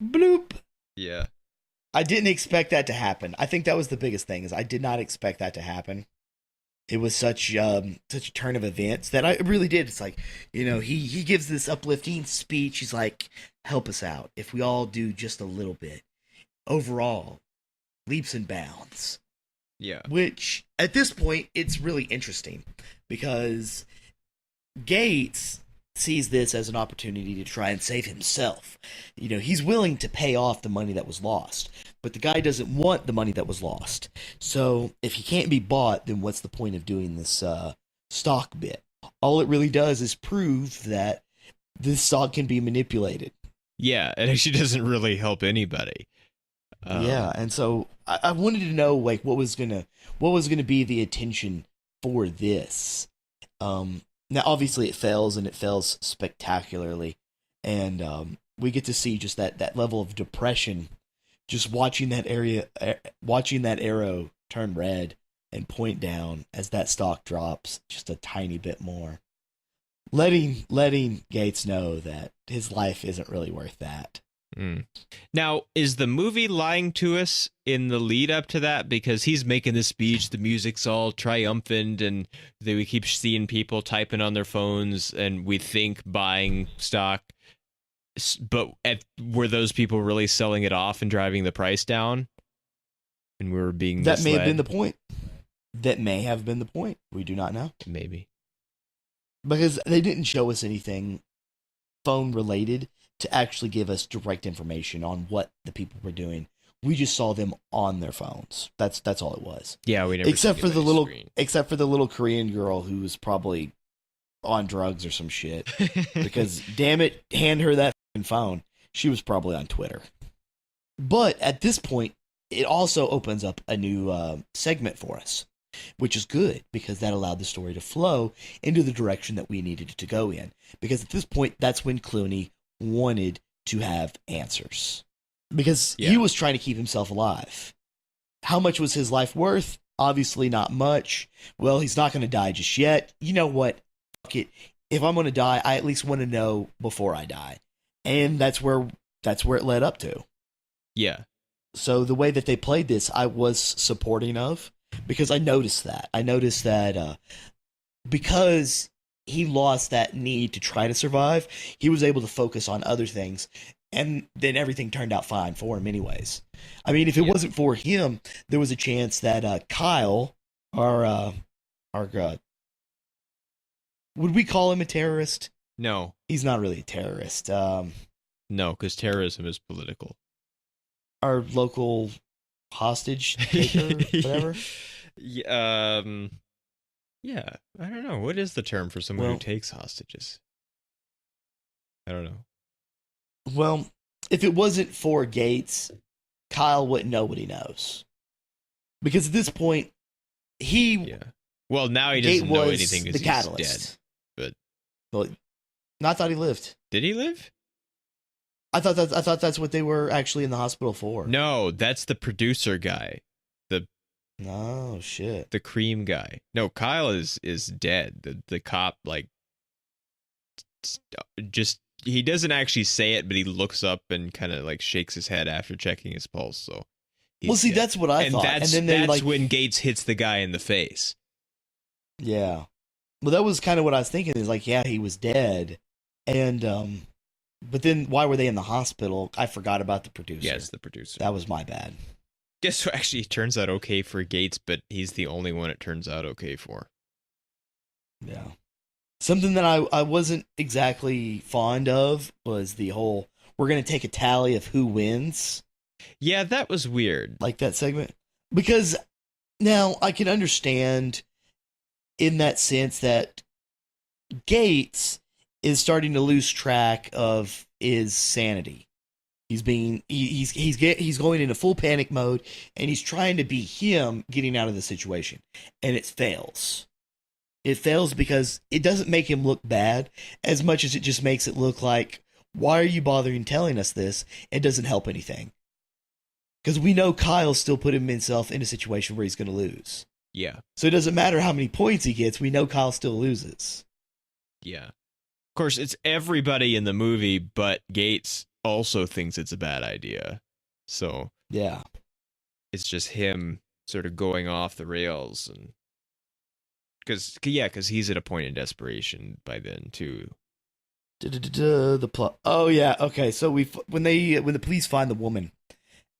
Bloop. Yeah. I didn't expect that to happen. I think that was the biggest thing, is I did not expect that to happen. It was such a turn of events that I really did. It's like, he gives this uplifting speech. He's like, help us out. If we all do just a little bit. Overall, leaps and bounds. Yeah. Which, at this point, it's really interesting. Because Gates sees this as an opportunity to try and save himself. He's willing to pay off the money that was lost, but the guy doesn't want the money that was lost. So if he can't be bought, then what's the point of doing this stock bit? All it really does is prove that this stock can be manipulated. Yeah, it actually doesn't really help anybody. Yeah, and so I wanted to know, like, what was gonna be the attention for this. Now, obviously, it fails, and it fails spectacularly, and we get to see just that level of depression, just watching that arrow turn red and point down as that stock drops just a tiny bit more, letting Gates know that his life isn't really worth that. Now, is the movie lying to us in the lead up to that? Because he's making this speech, the music's all triumphant, and we keep seeing people typing on their phones, and we think buying stock. But were those people really selling it off and driving the price down? And we were being misled? That may have been the point. That may have been the point. We do not know. Maybe. Because they didn't show us anything phone related to actually give us direct information on what the people were doing. We just saw them on their phones. That's all it was. Yeah, we never except for the little Korean girl who was probably on drugs or some shit. Because damn it, hand her that phone. She was probably on Twitter. But at this point, it also opens up a new segment for us, which is good because that allowed the story to flow into the direction that we needed it to go in. Because at this point, that's when Clooney wanted to have answers. Because he was trying to keep himself alive. How much was his life worth? Obviously not much. Well, he's not going to die just yet. You know what? Fuck it. If I'm going to die, I at least want to know before I die. And that's where it led up to. Yeah. So the way that they played this, I was supporting of, because I noticed that. Because he lost that need to try to survive, he was able to focus on other things, and then everything turned out fine for him anyways. I mean, if it wasn't for him, there was a chance that Kyle, our would we call him a terrorist? No. He's not really a terrorist. No, because terrorism is political. Our local hostage taker, whatever. Yeah, I don't know. What is the term for someone who takes hostages? I don't know. Well, if it wasn't for Gates, Kyle wouldn't know what he knows. Because at this point, well, now he doesn't know anything the because catalyst. He's dead. Well, I thought he lived. Did he live? I thought that's what they were actually in the hospital for. No, that's the producer guy. Oh shit. The cream guy. No, Kyle is dead. The cop like just he doesn't actually say it, but he looks up and kind of like shakes his head after checking his pulse. So Well, see, dead. that's what I thought. That's, and then that's when Gates hits the guy in the face. Yeah. Well, that was kind of what I was thinking. Is like, yeah, he was dead, and but then why were they in the hospital? I forgot about the producer. Yes, the producer. That was my bad. Guess what? Actually, it turns out okay for Gates, but he's the only one it turns out okay for. Yeah. Something that I wasn't exactly fond of was the whole we're going to take a tally of who wins. Yeah, that was weird. Like that segment. Because now I can understand in that sense that Gates is starting to lose track of his sanity. He's going into full panic mode, and he's trying to be him getting out of the situation, and it fails. It fails because it doesn't make him look bad as much as it just makes it look like, why are you bothering telling us this? It doesn't help anything. Because we know Kyle still put himself in a situation where he's going to lose. Yeah. So it doesn't matter how many points he gets. We know Kyle still loses. Yeah. Of course, it's everybody in the movie, but Gates also thinks it's a bad idea. So yeah, it's just him sort of going off the rails, and because he's at a point in desperation by then too. The plot. Oh yeah, okay. So when the police find the woman,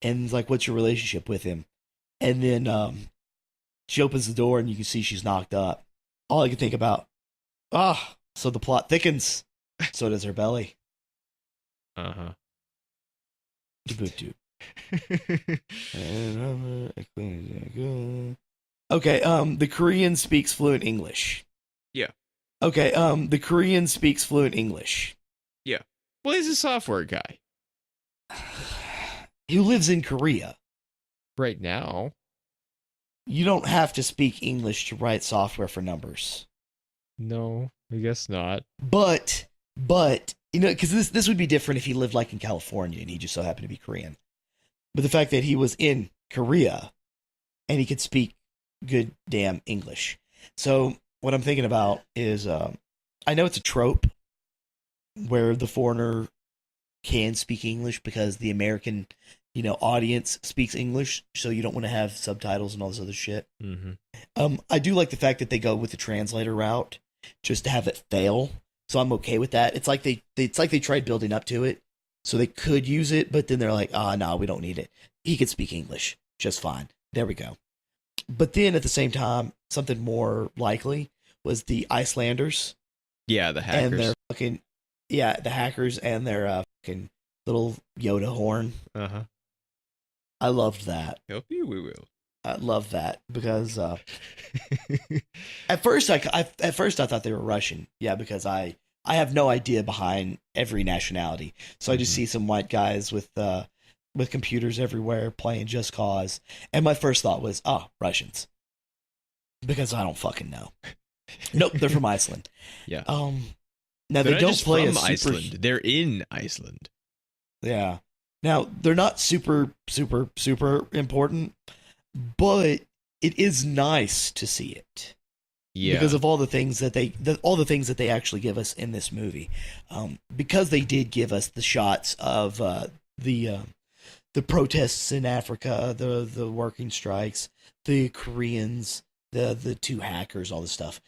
and it's like, what's your relationship with him? And then she opens the door, and you can see she's knocked up. All I can think about, so the plot thickens. So does her belly. Uh-huh. Okay, the Korean speaks fluent English. Yeah. Okay, the Korean speaks fluent English. Yeah. Well, he's a software guy. Who lives in Korea. Right now. You don't have to speak English to write software for numbers. No, I guess not. But because this would be different if he lived like in California and he just so happened to be Korean. But the fact that he was in Korea and he could speak good damn English. So what I'm thinking about is, I know it's a trope where the foreigner can speak English because the American, audience speaks English, so you don't want to have subtitles and all this other shit. Mm-hmm. I do like the fact that they go with the translator route just to have it fail. So I'm okay with that. It's like they tried building up to it, so they could use it, but then they're like, no, we don't need it. He could speak English just fine. There we go. But then at the same time, something more likely was the Icelanders. Yeah, the hackers. And their fucking, the hackers and their fucking little Yoda horn. Uh-huh. I loved that. Help you, we will. I love that because at first I thought they were Russian. Yeah, because I have no idea behind every nationality. So I just see some white guys with computers everywhere playing Just Cause, and my first thought was, Russians, because I don't fucking know. Nope, they're from Iceland. Yeah. Now they don't play from a super. Iceland. They're in Iceland. Yeah. Now they're not super important, but it is nice to see it. Yeah. Because of all the things that they actually give us in this movie, because they did give us the shots of the protests in Africa, the working strikes, the Koreans, the two hackers, all this stuff.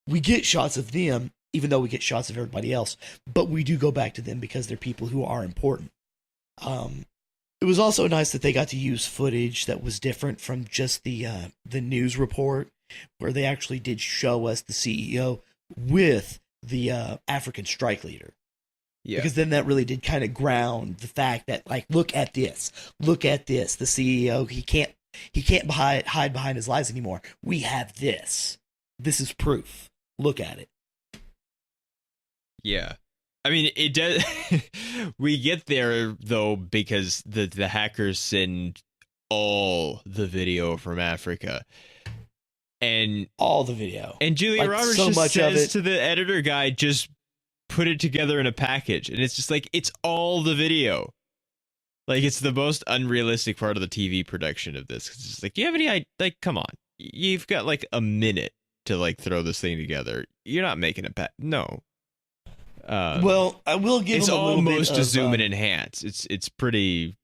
We get shots of them, even though we get shots of everybody else, but we do go back to them because they're people who are important. It was also nice that they got to use footage that was different from just the news report, where they actually did show us the CEO with the African strike leader. Yeah. Because then that really did kind of ground the fact that, like, look at this, the CEO, he can't hide behind his lies anymore. We have this. This is proof. Look at it. Yeah. I mean, it does. We get there though because the hackers send all the video from Africa, and all the video. And Julia like, Roberts so just much says of it, to the editor guy, just put it together in a package, and it's just like it's all the video. Like, it's the most unrealistic part of the TV production of this. It's just like, do you have any, like, come on. You've got, like, a minute to, like, throw this thing together. You're not making it no. Well, I will give it's him a little bit almost of, to zoom and enhance. It's pretty,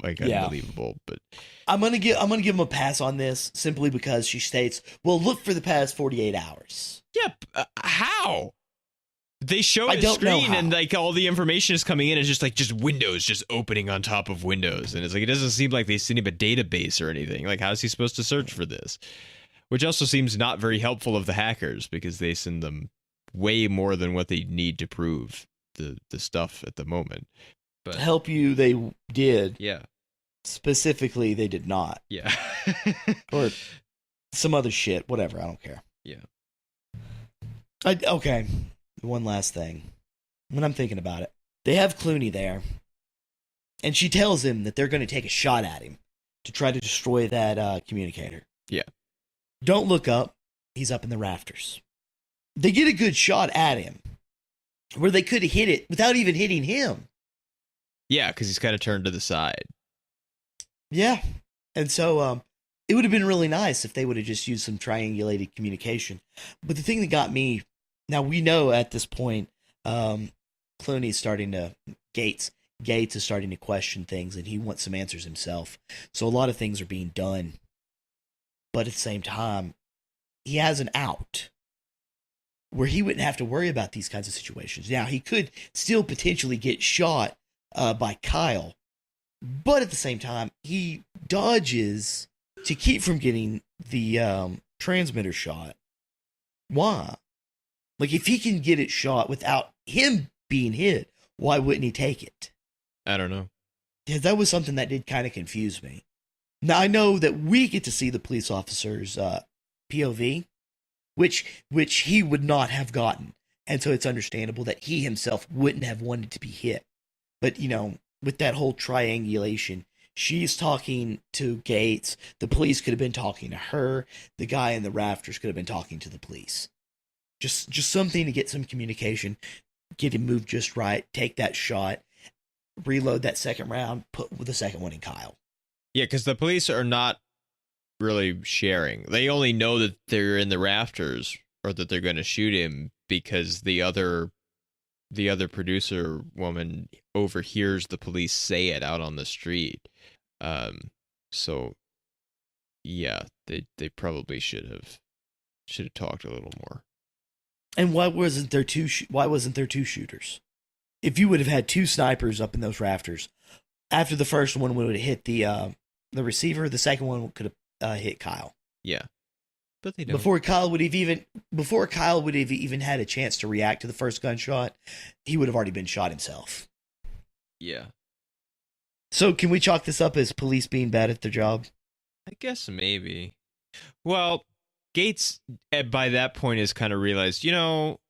like, Yeah. unbelievable. But I'm gonna give him a pass on this simply because she states, "Well, look for the past 48 hours." yeah, how? They show I a don't know screen how. and like all the information is coming in. It's just like windows just opening on top of windows, and it's like it doesn't seem like they send him a database or anything. Like, how is he supposed to search for this? Which also seems not very helpful of the hackers because they send them way more than what they need to prove the stuff at the moment. But To help you, they did. yeah, Specifically, they did not. yeah, Or some other shit. Whatever. I don't care. yeah. Okay. One last thing. When I'm thinking about it, they have Clooney there, and she tells him that they're going to take a shot at him to try to destroy that communicator. Yeah. Don't look up. He's up in the rafters. They get a good shot at him, where they could have hit it without even hitting him. Yeah, because he's kind of turned to the side. Yeah. And so it would have been really nice if they would have just used some triangulated communication. But the thing that got me, now we know at this point, Clooney's starting to, Gates is starting to question things, and he wants some answers himself. So a lot of things are being done. But at the same time, he has an out where he wouldn't have to worry about these kinds of situations. Now, he could still potentially get shot by Kyle, but at the same time, he dodges to keep from getting the transmitter shot. Why? Like, if he can get it shot without him being hit, why wouldn't he take it? I don't know. Yeah, that was something that did kind of confuse me. Now, I know that we get to see the police officer's POV, which he would not have gotten. And so it's understandable that he himself wouldn't have wanted to be hit. But, you know, with that whole triangulation, she's talking to Gates. The police could have been talking to her. The guy in the rafters could have been talking to the police. Just something to get some communication, get him moved just right, take that shot, reload that second round, put the second one in Kyle. Yeah, because the police are not really sharing. They only know that they're in the rafters or that they're going to shoot him because the other producer woman overhears the police say it out on the street. So yeah, they probably should have talked a little more. And why wasn't there two shooters? If you would have had two snipers up in those rafters, after the first one would have hit the receiver, the second one could have hit Kyle. Yeah, but they don't. Before Kyle would have even had a chance to react to the first gunshot, he would have already been shot himself. Yeah. So can we chalk this up as police being bad at their job? I guess maybe. Well, Gates by that point has kind of realized,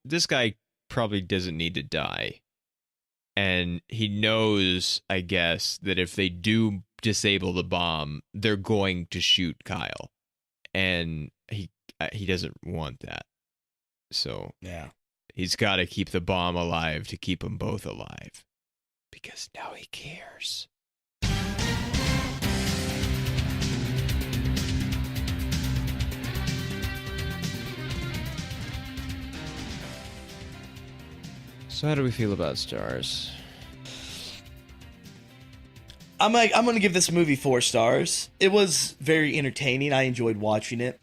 this guy probably doesn't need to die. And he knows, I guess, that if they do disable the bomb, they're going to shoot Kyle. And he doesn't want that. So yeah, he's got to keep the bomb alive to keep them both alive. Because now he cares. So how do we feel about stars? I'm going to give this movie 4 stars. It was very entertaining. I enjoyed watching it.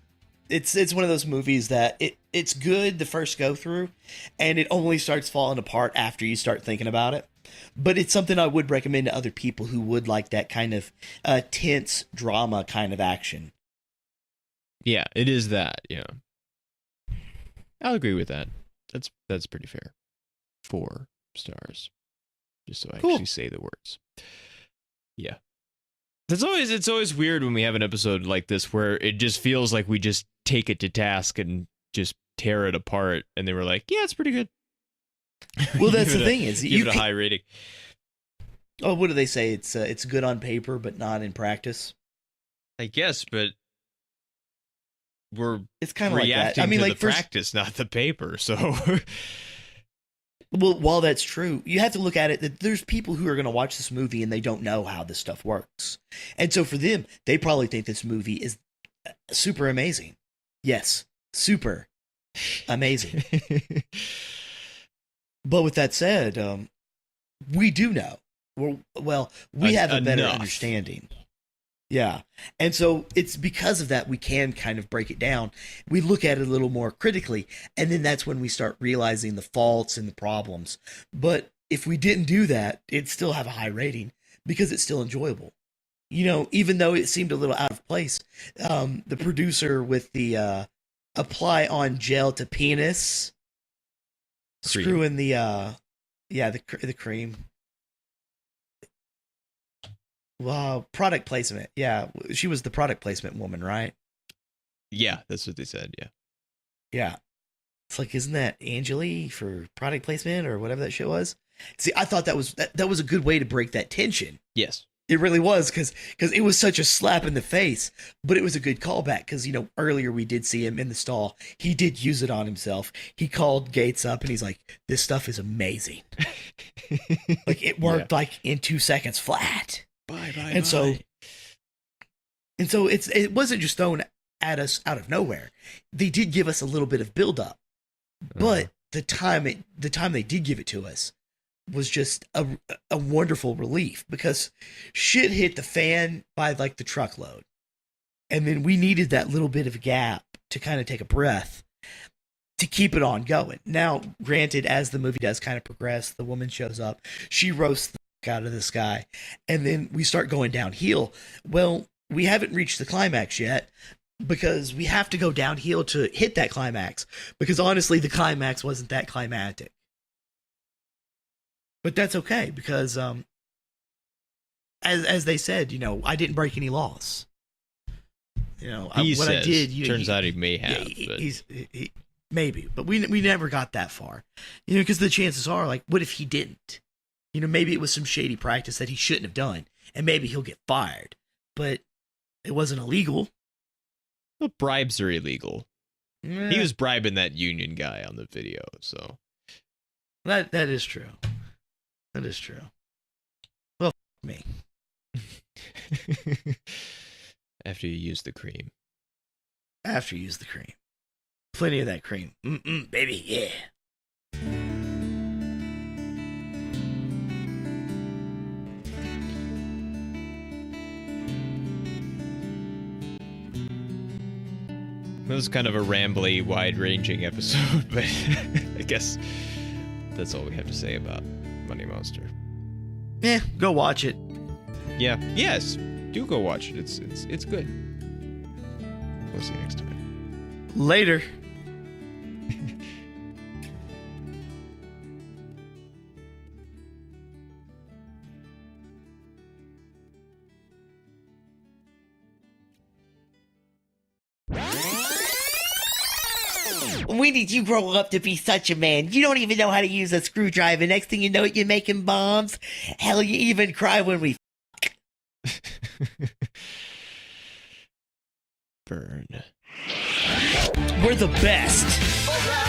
It's one of those movies that it's good the first go through, and it only starts falling apart after you start thinking about it. But it's something I would recommend to other people who would like that kind of tense drama kind of action. Yeah, it is that. Yeah, I'll agree with that. That's pretty fair. 4 stars, just so I actually say the words. Yeah. It's always weird when we have an episode like this where it just feels like we just take it to task and just tear it apart, and they were like, "Yeah, it's pretty good." Well, that's the thing is, give it a high rating. Oh, what do they say? It's good on paper, but not in practice. I guess, but we're it's kind of reacting like that. I mean, to like the practice, not the paper. So Well, while that's true, you have to look at it that there's people who are going to watch this movie and they don't know how this stuff works. And so for them, they probably think this movie is super amazing. Yes, super amazing. But with that said, we do know. We have a better understanding. Yeah. And so it's because of that we can kind of break it down. We look at it a little more critically, and then that's when we start realizing the faults and the problems. But if we didn't do that, it'd still have a high rating because it's still enjoyable. You know, even though it seemed a little out of place, the producer with the apply on gel to penis, Cream. screw in the cream. Wow, product placement. Yeah, she was the product placement woman, right? Yeah, that's what they said. Yeah. Yeah. It's like, isn't that Angeli for product placement or whatever that shit was? See, I thought that was a good way to break that tension. Yes. It really was, because it was such a slap in the face, but it was a good callback because, you know, earlier we did see him in the stall. He did use it on himself. He called Gates up and he's like, this stuff is amazing. Like, it worked like in 2 seconds flat. So it wasn't just thrown at us out of nowhere. They did give us a little bit of build up, but the time they did give it to us was just a wonderful relief because shit hit the fan by like the truckload, and then we needed that little bit of a gap to kind of take a breath to keep it on going. Now, granted, as the movie does kind of progress, the woman shows up, she roasts the out of this guy, and then we start going downhill. Well, we haven't reached the climax yet because we have to go downhill to hit that climax, because honestly the climax wasn't that climactic, but that's okay because as they said, you know, I didn't break any laws. You know, what I did, turns out he may have, he maybe, but we never got that far, you know, because the chances are, like, what if he didn't? You know, maybe it was some shady practice that he shouldn't have done, and maybe he'll get fired. But it wasn't illegal. Well, bribes are illegal. He was bribing that union guy on the video, so that is true. That is true. Well, me. After you use the cream. After you use the cream. Plenty of that cream. Baby, yeah. It was kind of a rambly, wide-ranging episode, but I guess that's all we have to say about Money Monster. Yeah, go watch it. Yeah, yes, do go watch it. It's good. We'll see you next time. Later. When did you grow up to be such a man? You don't even know how to use a screwdriver. Next thing you know, you're making bombs. Hell, you even cry when we Burn. We're the best.